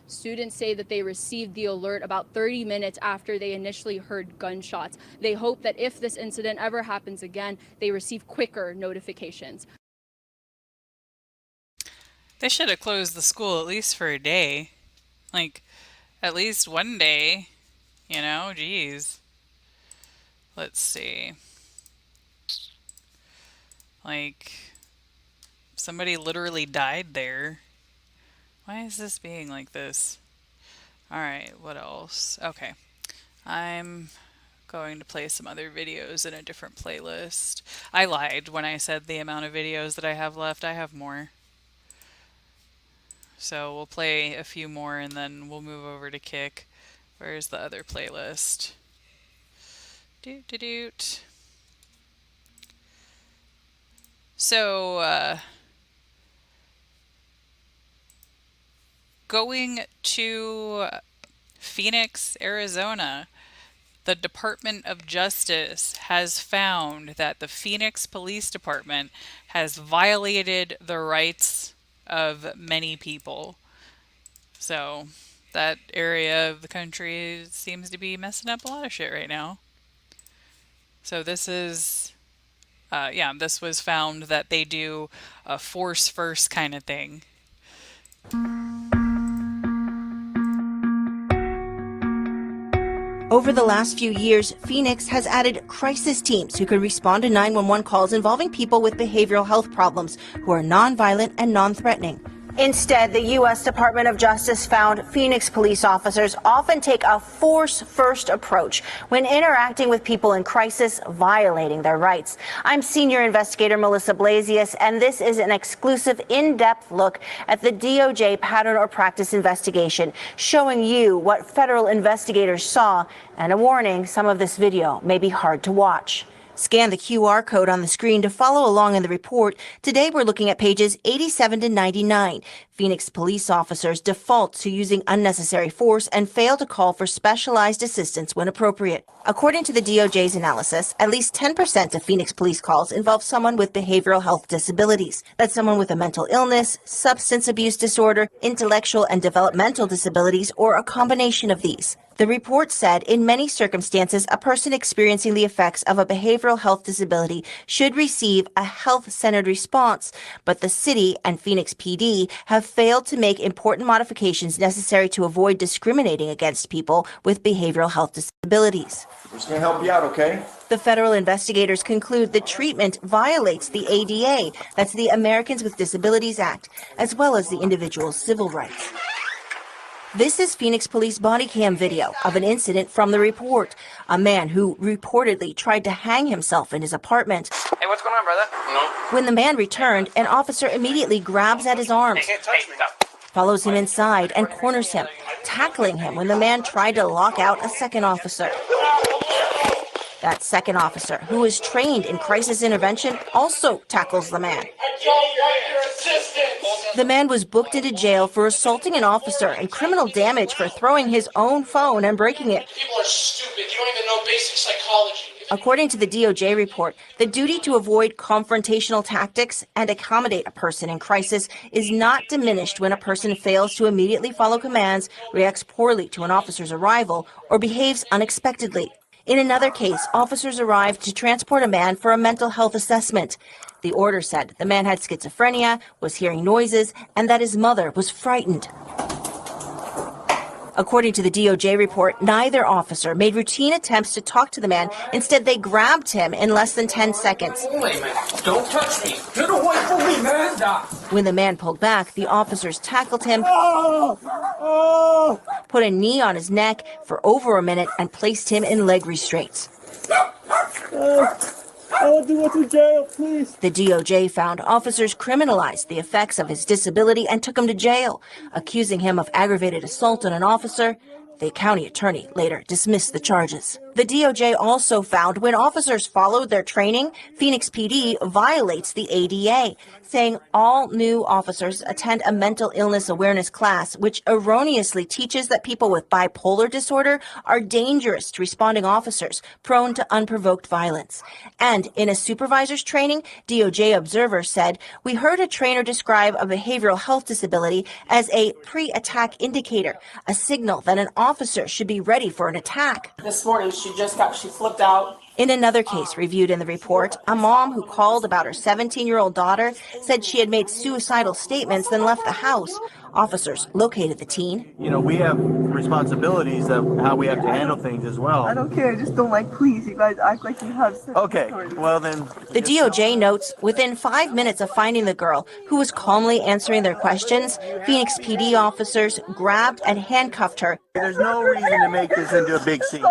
Students say that they received the alert about 30 minutes after they initially heard gunshots. They hope that if this incident ever happens again, they receive quicker notifications. They should have closed the school at least for a day. Like, at least one day. You know, geez. Let's see. Like, somebody literally died there. Why is this being like this? Alright, what else? Okay. I'm going to play some other videos in a different playlist. I lied when I said the amount of videos that I have left. I have more. So we'll play a few more and then we'll move over to Kick. Where's the other playlist? Doot doot doot. So, going to Phoenix, Arizona, the Department of Justice has found that the Phoenix Police Department has violated the rights of many people. So that area of the country seems to be messing up a lot of shit right now. So this is, this was found that they do a force first kind of thing. Over the last few years, Phoenix has added crisis teams who can respond to 911 calls involving people with behavioral health problems who are nonviolent and non-threatening. Instead, the U.S. Department of Justice found Phoenix police officers often take a force-first approach when interacting with people in crisis, violating their rights. I'm senior investigator Melissa Blasius, and this is an exclusive, in-depth look at the DOJ pattern or practice investigation, showing you what federal investigators saw, and a warning, some of this video may be hard to watch. Scan the QR code on the screen to follow along in the report. Today we're looking at pages 87 to 99. Phoenix police officers default to using unnecessary force and fail to call for specialized assistance when appropriate. According to the DOJ's analysis, at least 10% of Phoenix police calls involve someone with behavioral health disabilities. That's someone with a mental illness, substance abuse disorder, intellectual and developmental disabilities, or a combination of these. The report said in many circumstances, a person experiencing the effects of a behavioral health disability should receive a health-centered response, but the city and Phoenix PD have failed to make important modifications necessary to avoid discriminating against people with behavioral health disabilities. We're just going to help you out, okay? The federal investigators conclude the treatment violates the ADA, that's the Americans with Disabilities Act, as well as the individual's civil rights. This is Phoenix police body cam video of an incident from the report. A man who reportedly tried to hang himself in his apartment. Hey, what's going on, brother? No. When the man returned, an officer immediately grabs at his arms, follows him inside, and corners him, tackling him when the man tried to lock out a second officer. That second officer, who is trained in crisis intervention, also tackles the man. The man was booked into jail for assaulting an officer and criminal damage for throwing his own phone and breaking it. People are stupid. You don't even know basic psychology. According to the DOJ report, the duty to avoid confrontational tactics and accommodate a person in crisis is not diminished when a person fails to immediately follow commands, reacts poorly to an officer's arrival, or behaves unexpectedly. In another case, officers arrived to transport a man for a mental health assessment. The order said the man had schizophrenia, was hearing noises, and that his mother was frightened. According to the DOJ report, neither officer made routine attempts to talk to the man. Instead, they grabbed him in less than 10 seconds. Wait a minute. Don't touch me. Get away from me, man. When the man pulled back, the officers tackled him, put a knee on his neck for over a minute, and placed him in leg restraints. I want to go to jail, please. The DOJ found officers criminalized the effects of his disability and took him to jail, accusing him of aggravated assault on an officer. The county attorney later dismissed the charges. The DOJ also found when officers followed their training, Phoenix PD violates the ADA, saying all new officers attend a mental illness awareness class, which erroneously teaches that people with bipolar disorder are dangerous to responding officers, prone to unprovoked violence. And in a supervisor's training, DOJ observers said, "We heard a trainer describe a behavioral health disability as a pre-attack indicator, a signal that an officer should be ready for an attack." This morning she flipped out. In another case reviewed in the report, a mom who called about her 17-year-old daughter said she had made suicidal statements, then left the house. Officers located the teen. You know, we have responsibilities of how we have to handle things as well. I don't care. I just don't like police. You guys act like you have such Okay, authority. well then. The DOJ notes within 5 minutes of finding the girl, who was calmly answering their questions, Phoenix PD officers grabbed and handcuffed her. There's no reason to make this into a big scene.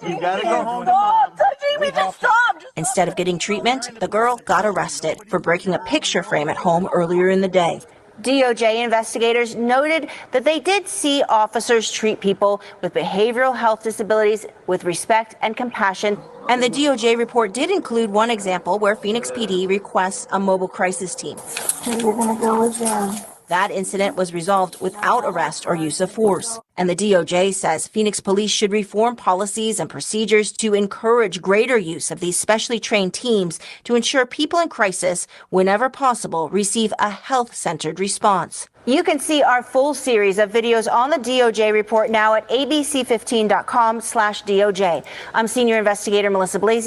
You gotta go home. Stop touching me. Just stop. Instead of getting treatment, the girl got arrested for breaking a picture frame at home earlier in the day. DOJ investigators noted that they did see officers treat people with behavioral health disabilities with respect and compassion. And the DOJ report did include one example where Phoenix PD requests a mobile crisis team. You're gonna go with them. That incident was resolved without arrest or use of force. And the DOJ says Phoenix police should reform policies and procedures to encourage greater use of these specially trained teams to ensure people in crisis, whenever possible, receive a health-centered response. You can see our full series of videos on the DOJ report now at abc15.com/DOJ. I'm Senior Investigator Melissa Blasey.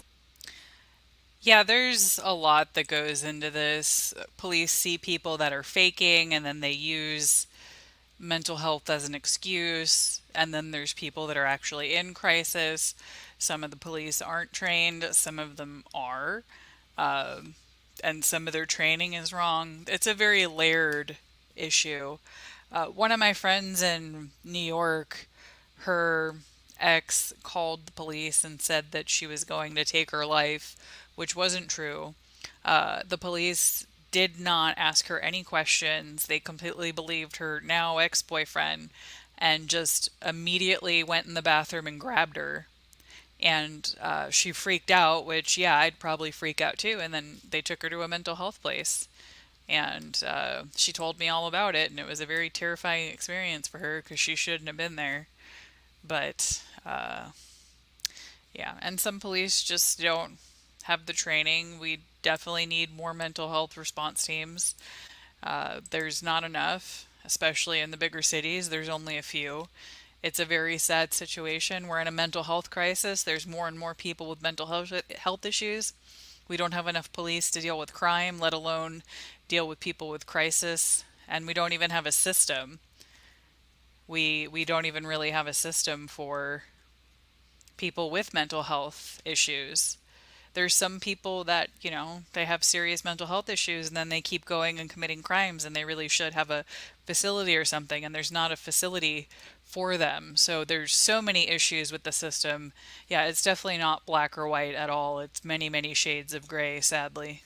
Yeah, there's a lot that goes into this. Police see people that are faking and then they use mental health as an excuse. And then there's people that are actually in crisis. Some of the police aren't trained, some of them are. And some of their training is wrong. It's a very layered issue. One of my friends in New York, her ex called the police and said that she was going to take her life, which wasn't true. The police did not ask her any questions. They completely believed her now ex-boyfriend and just immediately went in the bathroom and grabbed her. And she freaked out, which, yeah, I'd probably freak out too. And then they took her to a mental health place. And she told me all about it. And it was a very terrifying experience for her because she shouldn't have been there. But, yeah, and some police just don't have the training. We definitely need more mental health response teams. There's not enough, especially in the bigger cities. There's only a few. It's a very sad situation. We're in a mental health crisis. There's more and more people with mental health issues. We don't have enough police to deal with crime, let alone deal with people with crisis. And we don't even have a system. We don't even really have a system for people with mental health issues. There's some people that, you know, they have serious mental health issues and then they keep going and committing crimes and they really should have a facility or something, and there's not a facility for them. So there's so many issues with the system. Yeah, it's definitely not black or white at all. It's many, many shades of gray, sadly.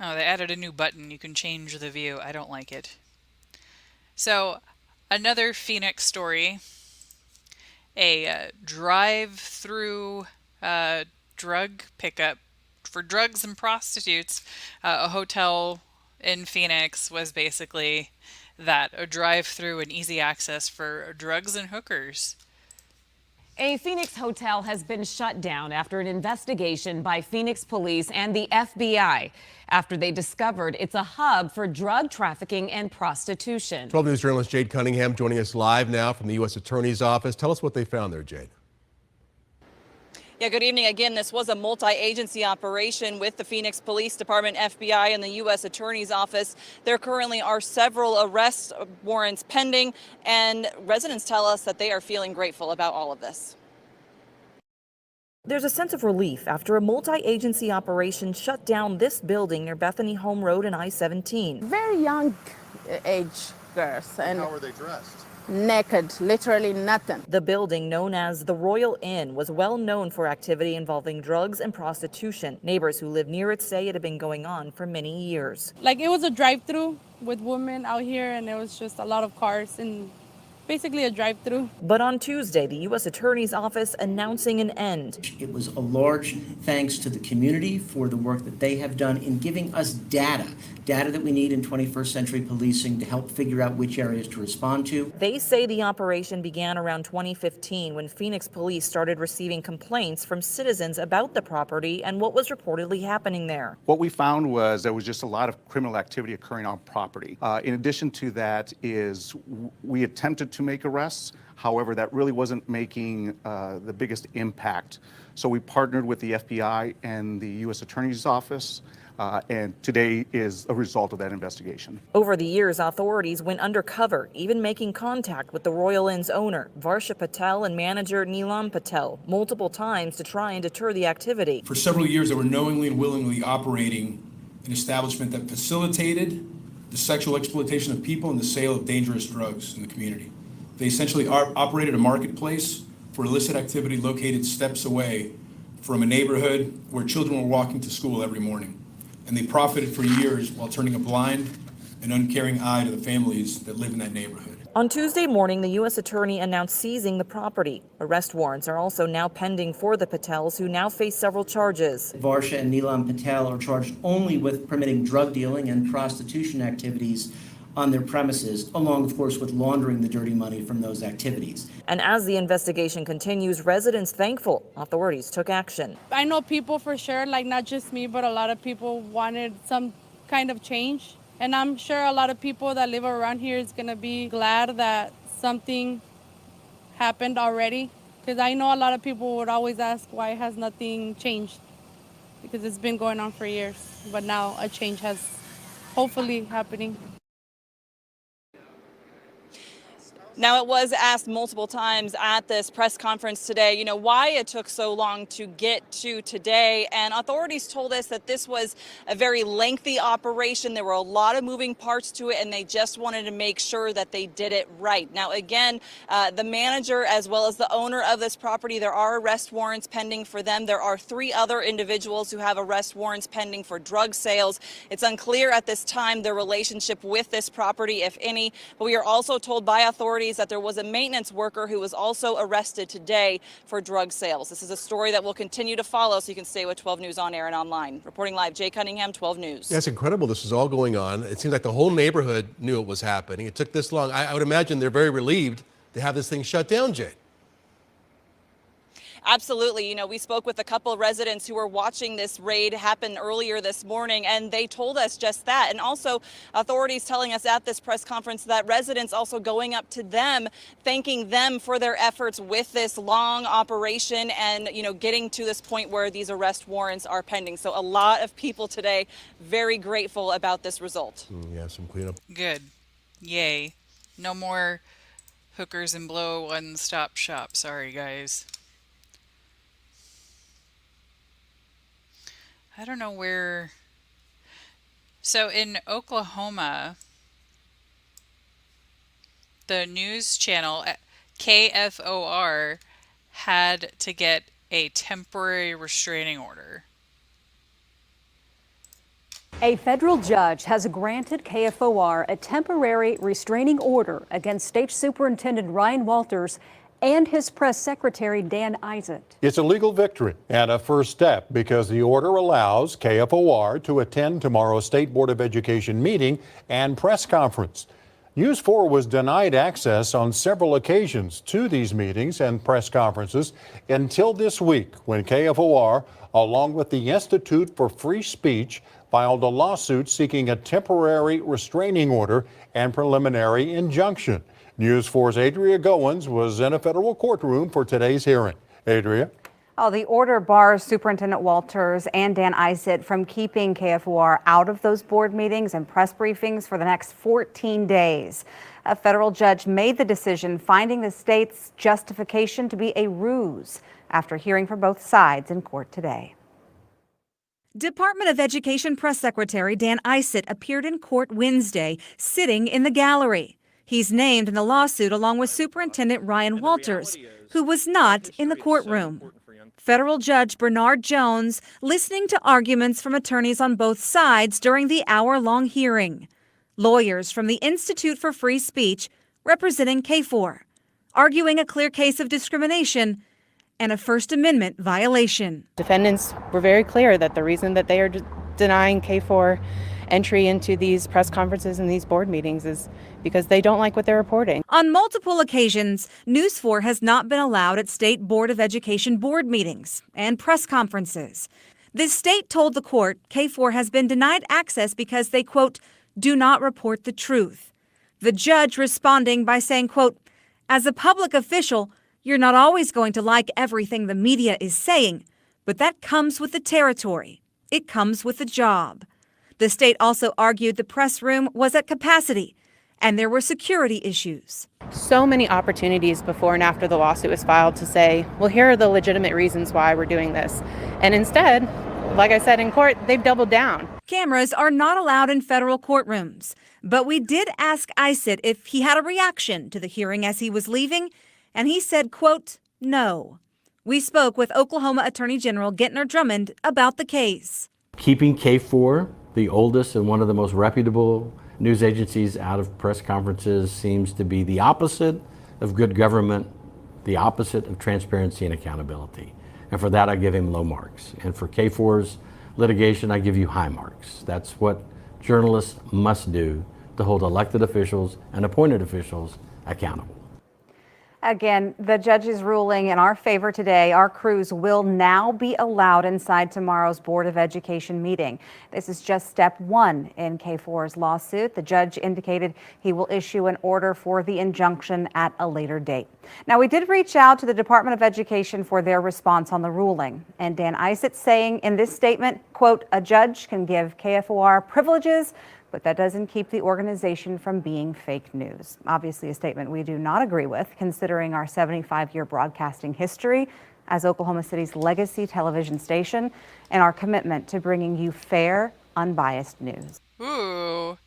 Oh, they added a new button. You can change the view. I don't like it. So, another Phoenix story. A drive-through drug pickup for drugs and prostitutes. A hotel in Phoenix was basically that, a drive-through and easy access for drugs and hookers. A Phoenix hotel has been shut down after an investigation by Phoenix police and the FBI after they discovered it's a hub for drug trafficking and prostitution. 12 News journalist Jade Cunningham joining us live now from the U.S. Attorney's Office. Tell us what they found there, Jade. Yeah, good evening. Again, this was a multi-agency operation with the Phoenix Police Department, FBI, and the U.S. Attorney's Office. There currently are several arrest warrants pending, and residents tell us that they are feeling grateful about all of this. There's a sense of relief after a multi-agency operation shut down this building near Bethany Home Road and I-17. Very young age girls. And how were they dressed? Naked, literally nothing. The building, known as the Royal Inn, was well known for activity involving drugs and prostitution. Neighbors who live near it say it had been going on for many years. Like, it was a drive-through with women out here, and it was just a lot of cars and basically a drive-through. But on Tuesday, the U.S. Attorney's Office announcing an end. It was a large thanks to the community for the work that they have done in giving us data that we need in 21st century policing to help figure out which areas to respond to. They say the operation began around 2015 when Phoenix police started receiving complaints from citizens about the property and what was reportedly happening there. What we found was there was just a lot of criminal activity occurring on property. In addition to that is we attempted to make arrests. However, that really wasn't making the biggest impact. So we partnered with the FBI and the U.S. Attorney's Office, and today is a result of that investigation. Over the years, authorities went undercover, even making contact with the Royal Inn's owner, Varsha Patel, and manager Neelam Patel, multiple times to try and deter the activity. For several years, they were knowingly and willingly operating an establishment that facilitated the sexual exploitation of people and the sale of dangerous drugs in the community. They essentially operated a marketplace for illicit activity located steps away from a neighborhood where children were walking to school every morning. And they profited for years while turning a blind and uncaring eye to the families that live in that neighborhood. On Tuesday morning, the U.S. Attorney announced seizing the property. Arrest warrants are also now pending for the Patels, who now face several charges. Varsha and Neelam Patel are charged only with permitting drug dealing and prostitution activities on their premises, along, of course, with laundering the dirty money from those activities. And as the investigation continues, residents thankful authorities took action. I know people for sure, like not just me, but a lot of people wanted some kind of change. And I'm sure a lot of people that live around here is going to be glad that something happened already. Because I know a lot of people would always ask, why has nothing changed? Because it's been going on for years. But now a change has hopefully happening. Now, it was asked multiple times at this press conference today, why it took so long to get to today. And authorities told us that this was a very lengthy operation. There were a lot of moving parts to it, and they just wanted to make sure that they did it right. Now, again, the manager as well as the owner of this property, there are arrest warrants pending for them. There are 3 other individuals who have arrest warrants pending for drug sales. It's unclear at this time their relationship with this property, if any. But we are also told by authorities that there was a maintenance worker who was also arrested today for drug sales. This is a story that will continue to follow, so you can stay with 12 News on air and online. Reporting live, Jay Cunningham, 12 News. Yeah, it's incredible this is all going on. It seems like the whole neighborhood knew it was happening. It took this long. I would imagine they're very relieved to have this thing shut down, Jay. Absolutely. We spoke with a couple of residents who were watching this raid happen earlier this morning, and they told us just that. And also authorities telling us at this press conference that residents also going up to them, thanking them for their efforts with this long operation and, getting to this point where these arrest warrants are pending. So a lot of people today very grateful about this result. Yeah, some cleanup. Good. Yay. No more hookers and blow one-stop shop. Sorry, guys. I don't know where. So in Oklahoma, the news channel KFOR had to get a temporary restraining order. A federal judge has granted KFOR a temporary restraining order against State Superintendent Ryan Walters and his press secretary, Dan Eisert. It's a legal victory and a first step because the order allows KFOR to attend tomorrow's State Board of Education meeting and press conference. News 4 was denied access on several occasions to these meetings and press conferences until this week when KFOR, along with the Institute for Free Speech, filed a lawsuit seeking a temporary restraining order and preliminary injunction. News 4's Adria Goins was in a federal courtroom for today's hearing. Adria. Oh, the order bars Superintendent Walters and Dan Isett from keeping KFOR out of those board meetings and press briefings for the next 14 days. A federal judge made the decision, finding the state's justification to be a ruse after hearing from both sides in court today. Department of Education Press Secretary Dan Isett appeared in court Wednesday, sitting in the gallery. He's named in the lawsuit along with Superintendent Ryan Walters, who was not in the courtroom. Federal Judge Bernard Jones listening to arguments from attorneys on both sides during the hour-long hearing. Lawyers from the Institute for Free Speech representing KFOR, arguing a clear case of discrimination and a First Amendment violation. Defendants were very clear that the reason that they are denying KFOR entry into these press conferences and these board meetings is because they don't like what they're reporting. On multiple occasions, News 4 has not been allowed at State Board of Education board meetings and press conferences. The state told the court KFOR has been denied access because they, quote, do not report the truth. The judge responding by saying, quote, as a public official, you're not always going to like everything the media is saying, but that comes with the territory. It comes with the job. The state also argued the press room was at capacity and there were security issues. So many opportunities before and after the lawsuit was filed to say, well, here are the legitimate reasons why we're doing this. And instead, like I said in court, they've doubled down. Cameras are not allowed in federal courtrooms, but we did ask Isett if he had a reaction to the hearing as he was leaving, and he said, quote, no. We spoke with Oklahoma Attorney General Gentner Drummond about the case. Keeping KFOR, the oldest and one of the most reputable news agencies, out of press conferences seems to be the opposite of good government, the opposite of transparency and accountability. And for that, I give him low marks. And for KFOR's litigation, I give you high marks. That's what journalists must do to hold elected officials and appointed officials accountable. Again, the judge's ruling in our favor today. Our crews will now be allowed inside tomorrow's Board of Education meeting. This is just step one in KFOR's lawsuit. The judge indicated he will issue an order for the injunction at a later date. Now, we did reach out to the Department of Education for their response on the ruling. And Dan Isett saying in this statement, quote, a judge can give KFOR privileges, but that doesn't keep the organization from being fake news. Obviously, a statement we do not agree with, considering our 75-year broadcasting history as Oklahoma City's legacy television station and our commitment to bringing you fair, unbiased news. Ooh,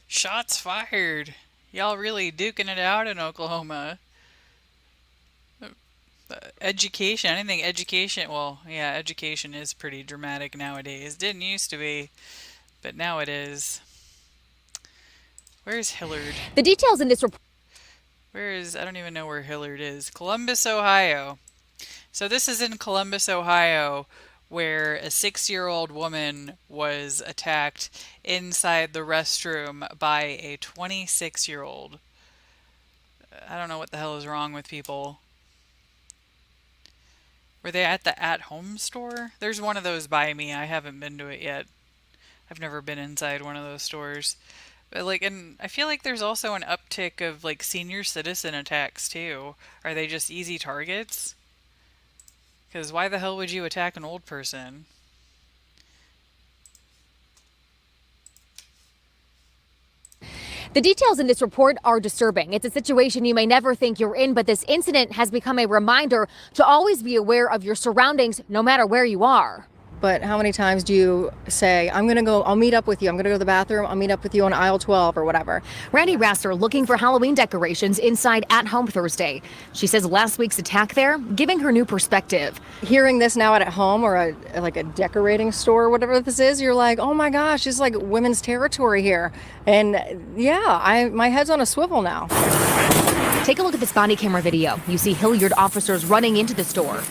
shots fired. Y'all really duking it out in Oklahoma. Education, anything education, well, yeah, education is pretty dramatic nowadays. Didn't used to be, but now it is. Where's Hillard? The details in this report. I don't even know where Hillard is. Columbus, Ohio. So this is in Columbus, Ohio, where a 6-year-old woman was attacked inside the restroom by a 26-year-old. I don't know what the hell is wrong with people. Were they at the at-home store? There's one of those by me. I haven't been to it yet. I've never been inside one of those stores. But and I feel like there's also an uptick of senior citizen attacks too. Are they just easy targets? Because why the hell would you attack an old person? The details in this report are disturbing. It's a situation you may never think you're in, but this incident has become a reminder to always be aware of your surroundings, no matter where you are. But how many times do you say, I'll meet up with you, I'm going to go to the bathroom, I'll meet up with you on aisle 12 or whatever. Randy Rasser looking for Halloween decorations inside At Home Thursday. She says last week's attack there giving her new perspective. Hearing this now at home or a decorating store or whatever this is, you're like, oh my gosh, it's like women's territory here. And yeah, my head's on a swivel now. Take a look at this body camera video. You see Hilliard officers running into the store.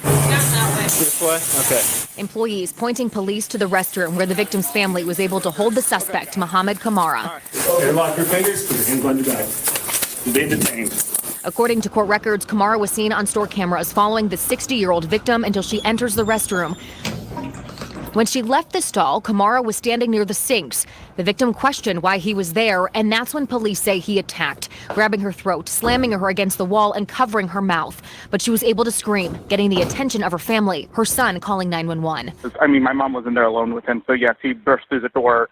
This way? Okay. Employees pointing police to the restroom where the victim's family was able to hold the suspect, Muhammad Kamara. Lock your fingers, put your hands on your back. You've been detained. According to court records, Kamara was seen on store cameras following the 60-year-old victim until she enters the restroom. When she left the stall, Kamara was standing near the sinks. The victim questioned why he was there, and that's when police say he attacked, grabbing her throat, slamming her against the wall, and covering her mouth. But she was able to scream, getting the attention of her family, her son calling 911. I mean, my mom wasn't there alone with him, so yes, he burst through the door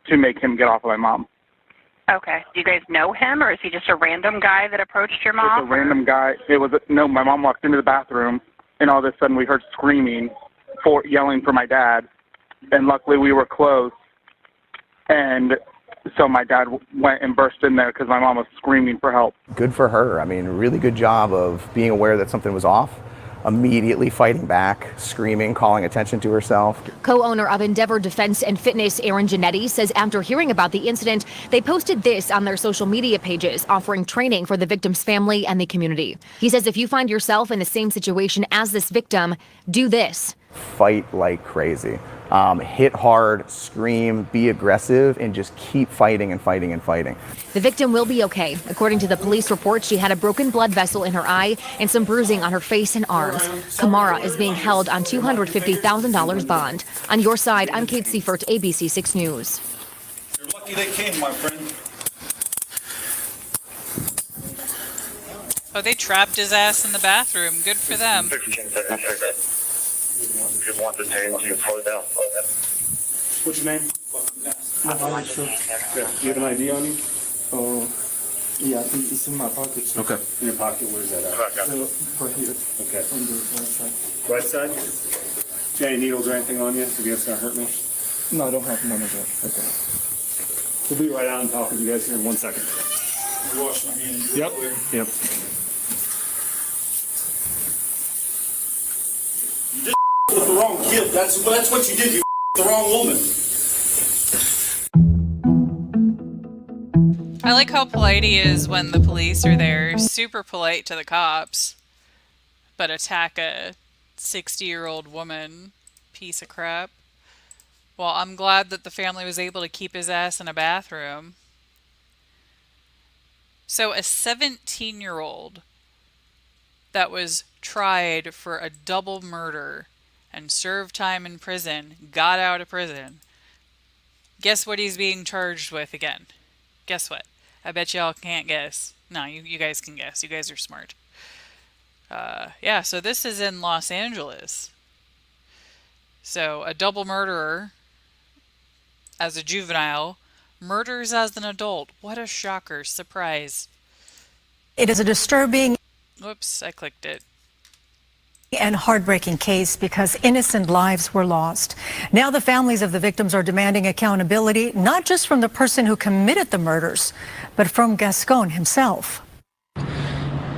to make him get off of my mom. Okay. Do you guys know him, or is he just a random guy that approached your It's mom? a random guy. No, my mom walked into the bathroom, and all of a sudden we heard screaming, yelling for my dad, and luckily we were close, and so my dad went and burst in there because my mom was screaming for help. Good for her. I mean, really good job of being aware that something was off, immediately fighting back, screaming, calling attention to herself. Co-owner of Endeavor Defense and Fitness, Aaron Giannetti, says after hearing about the incident, they posted this on their social media pages, offering training for the victim's family and the community. He says if you find yourself in the same situation as this victim, do this. Fight like crazy. Hit hard, scream, be aggressive, and just keep fighting and fighting and fighting. The victim will be okay. According to the police report, she had a broken blood vessel in her eye and some bruising on her face and arms. Kamara is being held on $250,000 bond. On your side, I'm Kate Seifert, ABC 6 News. You're lucky they came, my friend. Oh, they trapped his ass in the bathroom. Good for them. What's your name? Yeah. You have an ID on you? Oh, yeah, I think it's in my pocket. Okay. In your pocket, where's that at? Right here. Okay. On the right side. Right side? Do you have any needles or anything on you? If it's gonna hurt me? No, I don't have none of that. Okay. We'll be right out and talk with you guys here in 1 second. Wash my hands. Yep. Yep. With the wrong kid. That's what you did. You the wrong woman. I like how polite he is when the police are there. Super polite to the cops. But attack a 60-year-old woman. Piece of crap. Well, I'm glad that the family was able to keep his ass in a bathroom. So a 17-year-old that was tried for a double murder and served time in prison, got out of prison. Guess what he's being charged with again? Guess what? I bet y'all can't guess. No, you guys can guess. You guys are smart. Yeah, so this is in Los Angeles. So a double murderer as a juvenile murders as an adult. What a shocker. Surprise. It is a disturbing Whoops, I clicked it. and heartbreaking case because innocent lives were lost. Now the families of the victims are demanding accountability, not just from the person who committed the murders, but from Gascon himself.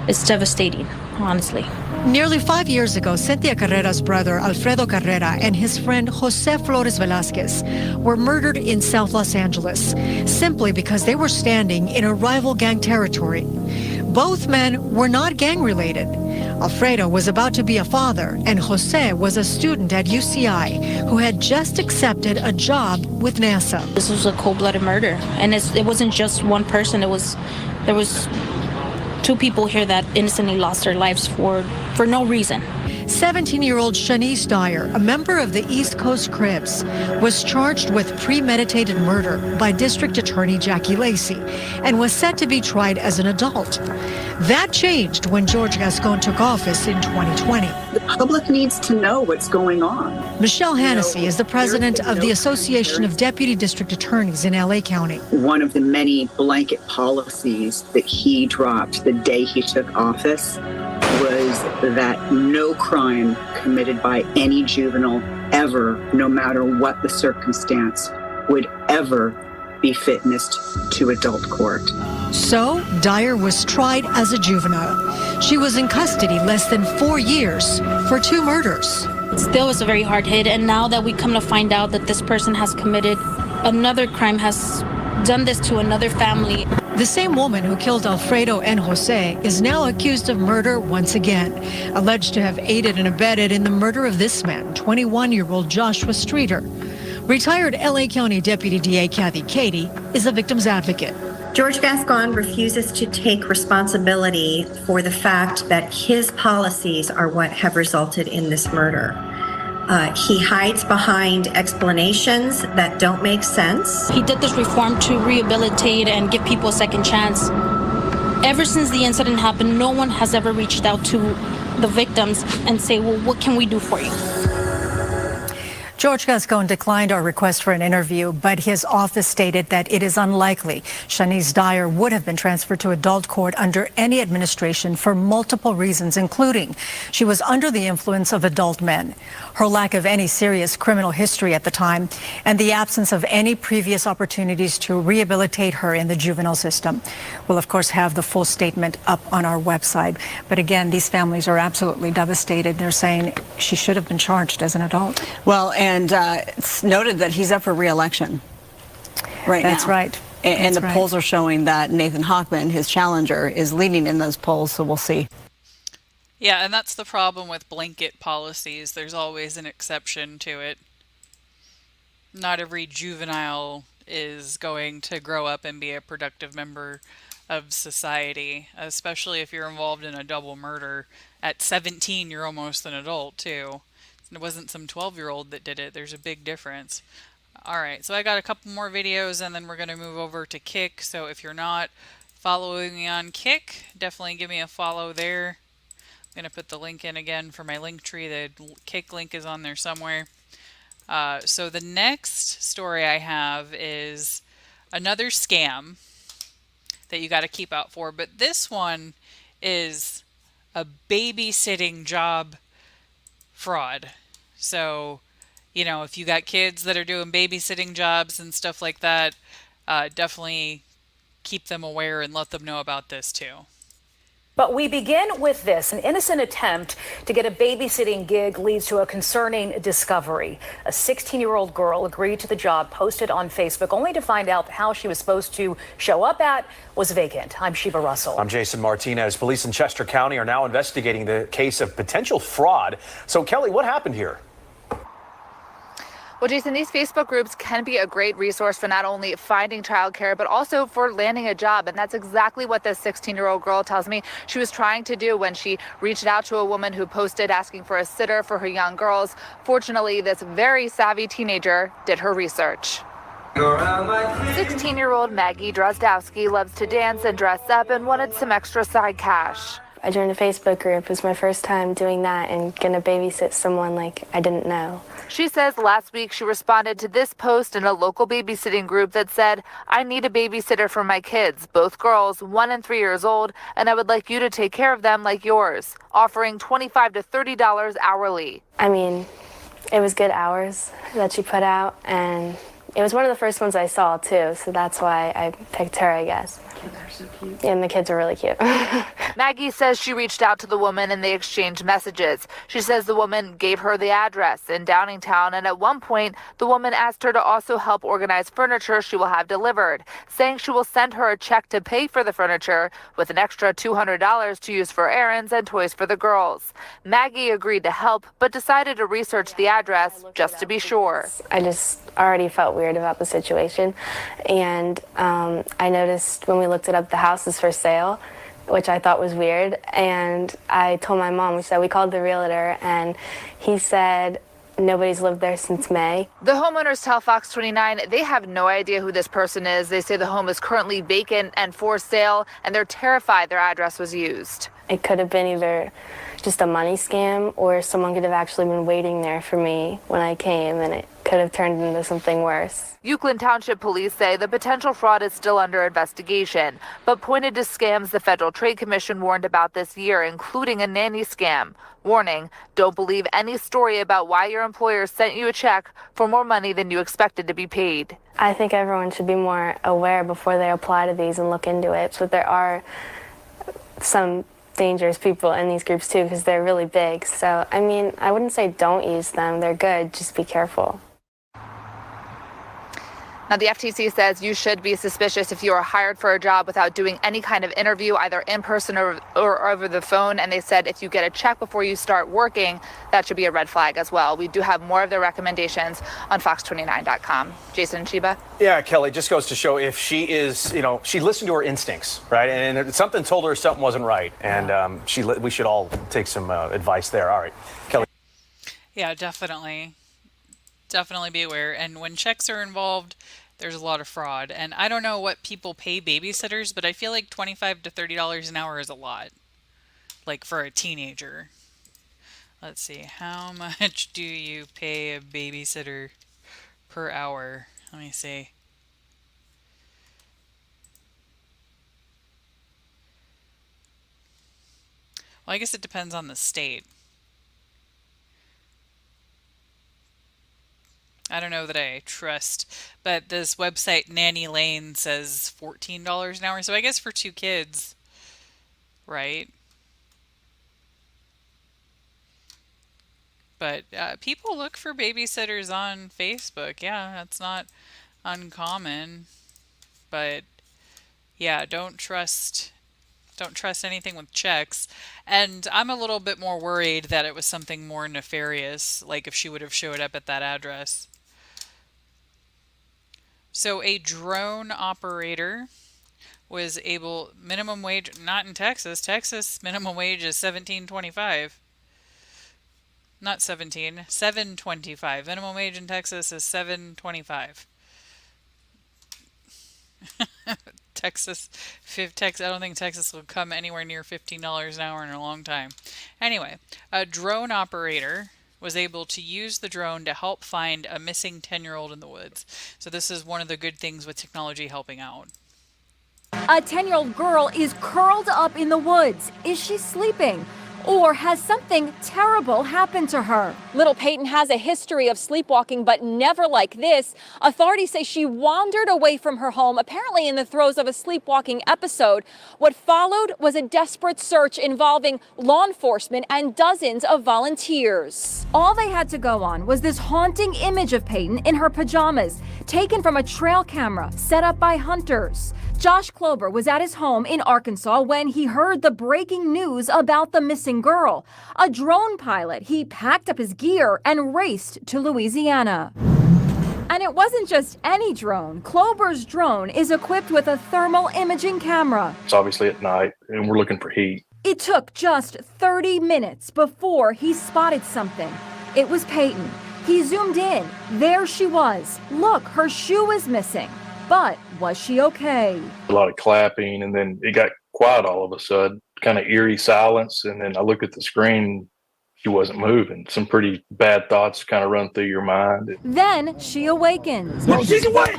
It's devastating, honestly. Nearly 5 years ago, Cynthia Carrera's brother, Alfredo Carrera, and his friend Jose Flores Velasquez were murdered in South Los Angeles simply because they were standing in a rival gang territory. Both men were not gang-related. Alfredo was about to be a father, and Jose was a student at UCI who had just accepted a job with NASA. This was a cold-blooded murder, and it wasn't just one person. There was two people here that innocently lost their lives for no reason. 17-year-old Shanice Dyer, a member of the East Coast Crips, was charged with premeditated murder by District Attorney Jackie Lacey and was set to be tried as an adult. That changed when George Gascon took office in 2020. The public needs to know what's going on. Michelle Hannessy is the president of the Association of Deputy District Attorneys in LA County. One of the many blanket policies that he dropped the day he took office was that no crime committed by any juvenile ever, no matter what the circumstance, would ever be fitnessed to adult court. So, Dyer was tried as a juvenile. She was in custody less than 4 years for 2 murders. It still is a very hard hit, and now that we come to find out that this person has committed another crime, has done this to another family. The same woman who killed Alfredo and Jose is now accused of murder once again, alleged to have aided and abetted in the murder of this man, 21-year-old Joshua Streeter. Retired LA County Deputy DA Kathy Cady is a victim's advocate. George Gascon refuses to take responsibility for the fact that his policies are what have resulted in this murder. He hides behind explanations that don't make sense. He did this reform to rehabilitate and give people a second chance. Ever since the incident happened, no one has ever reached out to the victims and say, well, what can we do for you? George Gascon declined our request for an interview, but his office stated that it is unlikely Shanice Dyer would have been transferred to adult court under any administration for multiple reasons, including she was under the influence of adult men, her lack of any serious criminal history at the time, and the absence of any previous opportunities to rehabilitate her in the juvenile system. We'll, of course, have the full statement up on our website. But again, these families are absolutely devastated. They're saying she should have been charged as an adult. Well, and it's noted that he's up for re-election right now. That's right. And That's the right. polls are showing that Nathan Hochman, his challenger, is leading in those polls, so we'll see. Yeah, and that's the problem with blanket policies. There's always an exception to it. Not every juvenile is going to grow up and be a productive member of society, especially if you're involved in a double murder. At 17, you're almost an adult, too. It wasn't some 12-year-old that did it. There's a big difference. All right, so I got a couple more videos, and then we're going to move over to Kick. So if you're not following me on Kick, definitely give me a follow there. I'm going to put the link in again for my link tree. The Kick link is on there somewhere. So the next story I have is another scam that you got to keep out for. But this one is a babysitting job fraud. So, you know, if you got kids that are doing babysitting jobs and stuff like that, definitely keep them aware and let them know about this too. But we begin with this. An innocent attempt to get a babysitting gig leads to a concerning discovery. A 16-year-old girl agreed to the job posted on Facebook, only to find out the house she was supposed to show up at was vacant. I'm Sheba Russell. I'm Jason Martinez. Police in Chester County are now investigating the case of potential fraud. So, Kelly, what happened here? Well, Jason, these Facebook groups can be a great resource for not only finding childcare, but also for landing a job. And that's exactly what this 16-year-old girl tells me she was trying to do when she reached out to a woman who posted asking for a sitter for her young girls. Fortunately, this very savvy teenager did her research. 16-year-old Maggie Drozdowski loves to dance and dress up and wanted some extra side cash. I joined a Facebook group. It was my first time doing that and gonna babysit someone like I didn't know. She says last week she responded to this post in a local babysitting group that said, I need a babysitter for my kids, both girls, 1 and 3 years old, and I would like you to take care of them like yours, offering $25 to $30 hourly. I mean, it was good hours that she put out, and it was one of the first ones I saw too, so that's why I picked her, I guess. Kids are so cute. Yeah, and the kids are really cute. Maggie says she reached out to the woman and they exchanged messages. She says the woman gave her the address in Downingtown, and at one point, the woman asked her to also help organize furniture she will have delivered, saying she will send her a check to pay for the furniture with an extra $200 to use for errands and toys for the girls. Maggie agreed to help, but decided to research the address just to be sure. I just already felt weird about the situation, and I noticed when we looked it up, the house is for sale, which I thought was weird, and I told my mom. We called the realtor, and he said nobody's lived there since May. The homeowners tell Fox 29 they have no idea who this person is. They say the home is currently vacant and for sale, and they're terrified their address was used. It could have been either just a money scam, or someone could have actually been waiting there for me when I came, and it could have turned into something worse. Euclid Township police say the potential fraud is still under investigation, but pointed to scams the Federal Trade Commission warned about this year, including a nanny scam. Warning, don't believe any story about why your employer sent you a check for more money than you expected to be paid. I think everyone should be more aware before they apply to these and look into it. But there are some dangerous people in these groups too, because they're really big. So, I mean, I wouldn't say don't use them. They're good. Just be careful. Now, the FTC says you should be suspicious if you are hired for a job without doing any kind of interview, either in person or over the phone. And they said if you get a check before you start working, that should be a red flag as well. We do have more of their recommendations on fox29.com. Jason and Sheba? Yeah, Kelly, just goes to show if she is, she listened to her instincts, right? And something told her something wasn't right. And we should all take some advice there. All right, Kelly. Yeah, definitely. Definitely be aware. And when checks are involved, there's a lot of fraud. And I don't know what people pay babysitters, but I feel like $25 to $30 an hour is a lot. Like for a teenager. Let's see. How much do you pay a babysitter per hour? Let me see. Well, I guess it depends on the state. I don't know that I trust, but this website Nanny Lane says $14 an hour. So I guess for 2 kids, right? But people look for babysitters on Facebook. Yeah, that's not uncommon. But yeah, don't trust anything with checks. And I'm a little bit more worried that it was something more nefarious, like if she would have showed up at that address. So a drone operator was able, minimum wage, not in Texas. Texas minimum wage is $17.25. Not 17, $7.25. Minimum wage in Texas is $7.25. Texas, I don't think Texas will come anywhere near $15 an hour in a long time. Anyway, a drone operator was able to use the drone to help find a missing 10-year-old in the woods. So this is one of the good things with technology helping out. A 10-year-old girl is curled up in the woods. Is she sleeping? Or has something terrible happened to her? Little Peyton has a history of sleepwalking, but never like this. Authorities say she wandered away from her home, apparently in the throes of a sleepwalking episode. What followed was a desperate search involving law enforcement and dozens of volunteers. All they had to go on was this haunting image of Peyton in her pajamas, taken from a trail camera set up by hunters. Josh Klober was at his home in Arkansas when he heard the breaking news about the missing girl. A drone pilot, he packed up his gear and raced to Louisiana. And it wasn't just any drone. Klober's drone is equipped with a thermal imaging camera. It's obviously at night, and we're looking for heat. It took just 30 minutes before he spotted something. It was Peyton. He zoomed in. There she was. Look, her shoe is missing. But was she okay? A lot of clapping, and then it got quiet all of a sudden, kind of eerie silence. And then I looked at the screen, she wasn't moving. Some pretty bad thoughts kind of run through your mind. Then she awakens. She's awake!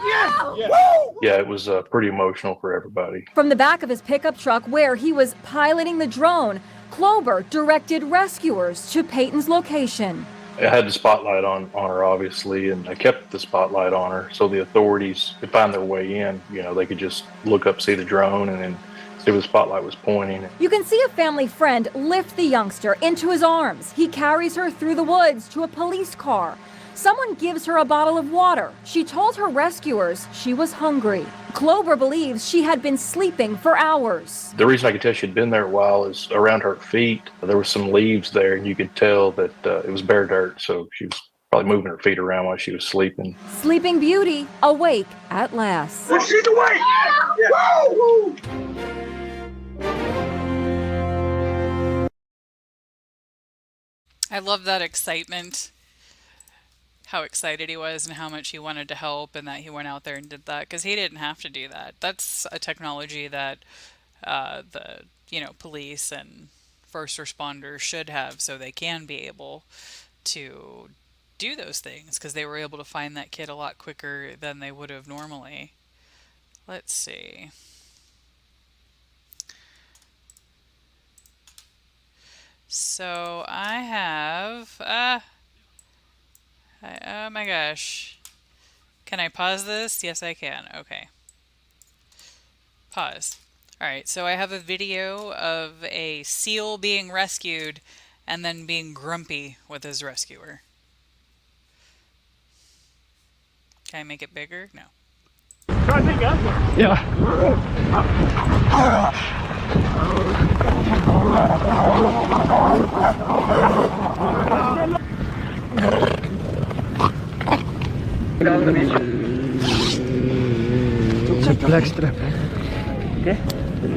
Yeah, it was pretty emotional for everybody. From the back of his pickup truck where he was piloting the drone, Klober directed rescuers to Peyton's location. I had the spotlight on her, obviously, and I kept the spotlight on her so the authorities could find their way in. You know, they could just look up, see the drone, and then see where the spotlight was pointing. You can see a family friend lift the youngster into his arms. He carries her through the woods to a police car. Someone gives her a bottle of water. She told her rescuers she was hungry. Klober believes she had been sleeping for hours. The reason I could tell she'd been there a while is around her feet. There were some leaves there, and you could tell that it was bare dirt, so she was probably moving her feet around while she was sleeping. Sleeping Beauty, awake at last. She's awake! Woo! I love that excitement. How excited he was and how much he wanted to help, and that he went out there and did that because he didn't have to do that. That's a technology that the police and first responders should have, so they can be able to do those things because they were able to find that kid a lot quicker than they would have normally. Let's see. So I have oh my gosh. Can I pause this? Yes, I can. Okay. Pause. Alright, so I have a video of a seal being rescued and then being grumpy with his rescuer. Can I make it bigger? No. Yeah. Blackstrap. Okay.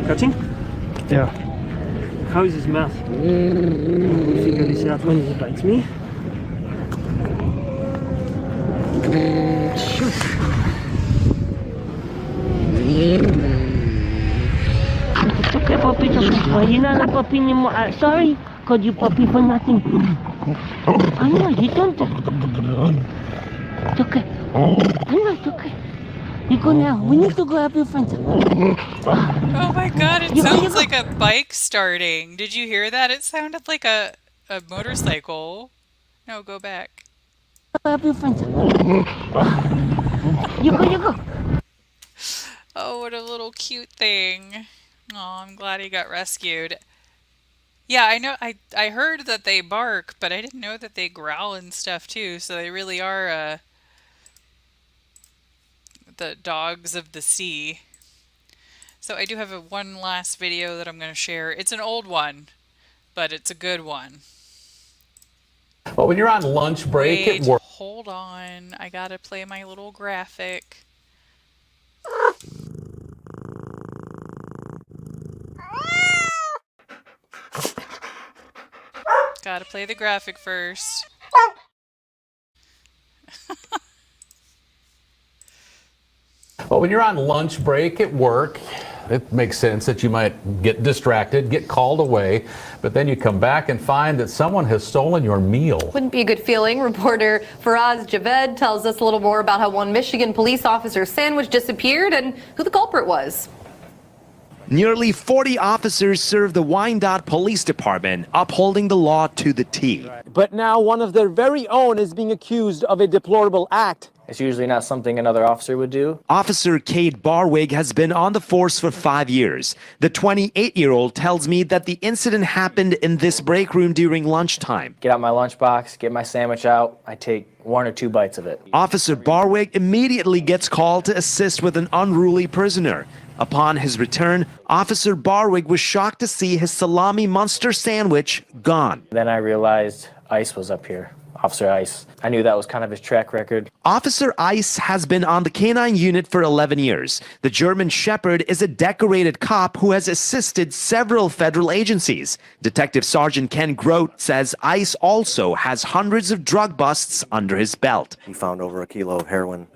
Catching? Yeah. How is his mouth? We'll figure this out when he bites me. Okay, puppy, puppy sorry, called you puppy for nothing. I know, you don't. It's okay. I know, it's okay. You go now. We need to go help your friends. Oh my god, it sounds like a bike starting. Did you hear that? It sounded like a motorcycle. No, go back. Go help your friends. You go. Oh, what a little cute thing. Oh, I'm glad he got rescued. Yeah, I know. I heard that they bark, but I didn't know that they growl and stuff too. So they really are the dogs of the sea. So I do have one last video that I'm going to share. It's an old one, but it's a good one. Well, when you're on lunch break Wait, at work. hold on. I gotta play my little graphic. Gotta play the graphic first. Well, when you're on lunch break at work, it makes sense that you might get distracted, get called away, but then you come back and find that someone has stolen your meal. Wouldn't be a good feeling. Reporter Faraz Javed tells us a little more about how one Michigan police officer's sandwich disappeared and who the culprit was. Nearly 40 officers serve the Wyandotte Police Department, upholding the law to the T. But now one of their very own is being accused of a deplorable act. It's usually not something another officer would do. Officer Kate Barwig has been on the force for 5 years. The 28-year-old tells me that the incident happened in this break room during lunchtime. Get out my lunchbox, get my sandwich out. I take 1 or 2 bites of it. Officer Barwig immediately gets called to assist with an unruly prisoner. Upon his return, Officer Barwig was shocked to see his salami Munster sandwich gone. Then I realized Ice was up here. Officer Ice. I knew that was kind of his track record. Officer Ice has been on the K-9 unit for 11 years. The German Shepherd is a decorated cop who has assisted several federal agencies. Detective Sergeant Ken Grote says Ice also has hundreds of drug busts under his belt. He found over a kilo of heroin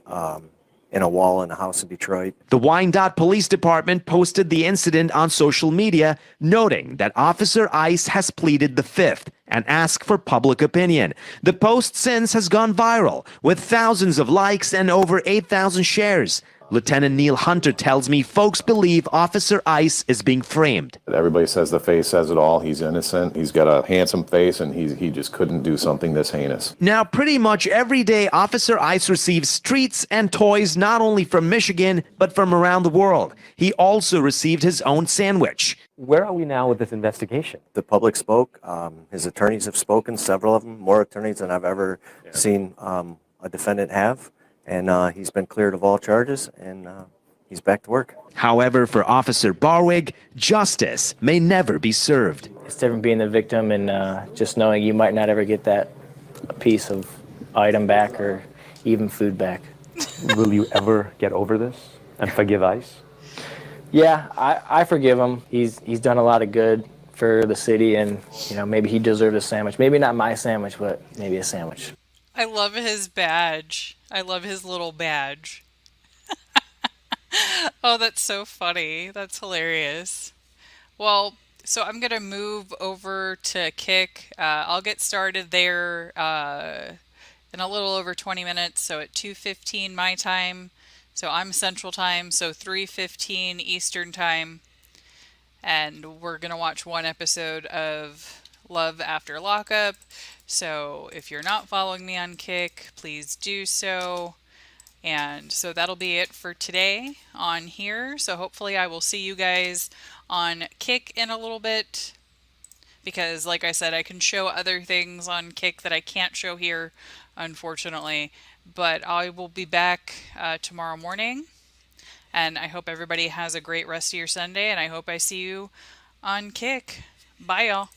in a wall in a house in Detroit. The Wyandotte Police Department posted the incident on social media, noting that Officer Ice has pleaded the fifth and asked for public opinion. The post since has gone viral, with thousands of likes and over 8,000 shares. Lieutenant Neil Hunter tells me folks believe Officer Ice is being framed. Everybody says the face says it all. He's innocent. He's got a handsome face, and he just couldn't do something this heinous. Now, pretty much every day, Officer Ice receives treats and toys not only from Michigan, but from around the world. He also received his own sandwich. Where are we now with this investigation? The public spoke. His attorneys have spoken, several of them, more attorneys than I've ever seen a defendant have. And he's been cleared of all charges, and he's back to work. However, for Officer Barwig, justice may never be served. It's different being the victim and just knowing you might not ever get that piece of item back or even food back. Will you ever get over this and forgive Ice? Yeah, I forgive him. He's done a lot of good for the city, and maybe he deserved a sandwich. Maybe not my sandwich, but maybe a sandwich. I love his badge. I love his little badge. Oh, that's so funny. That's hilarious. Well, so I'm going to move over to Kick. I'll get started there in a little over 20 minutes, so at 2:15 my time. So I'm Central Time, so 3:15 Eastern Time. And we're going to watch one episode of Love After Lockup. So if you're not following me on Kick, please do so. And so that'll be it for today on here. So hopefully I will see you guys on Kick in a little bit. Because like I said, I can show other things on Kick that I can't show here, unfortunately. But I will be back tomorrow morning. And I hope everybody has a great rest of your Sunday. And I hope I see you on Kick. Bye, y'all.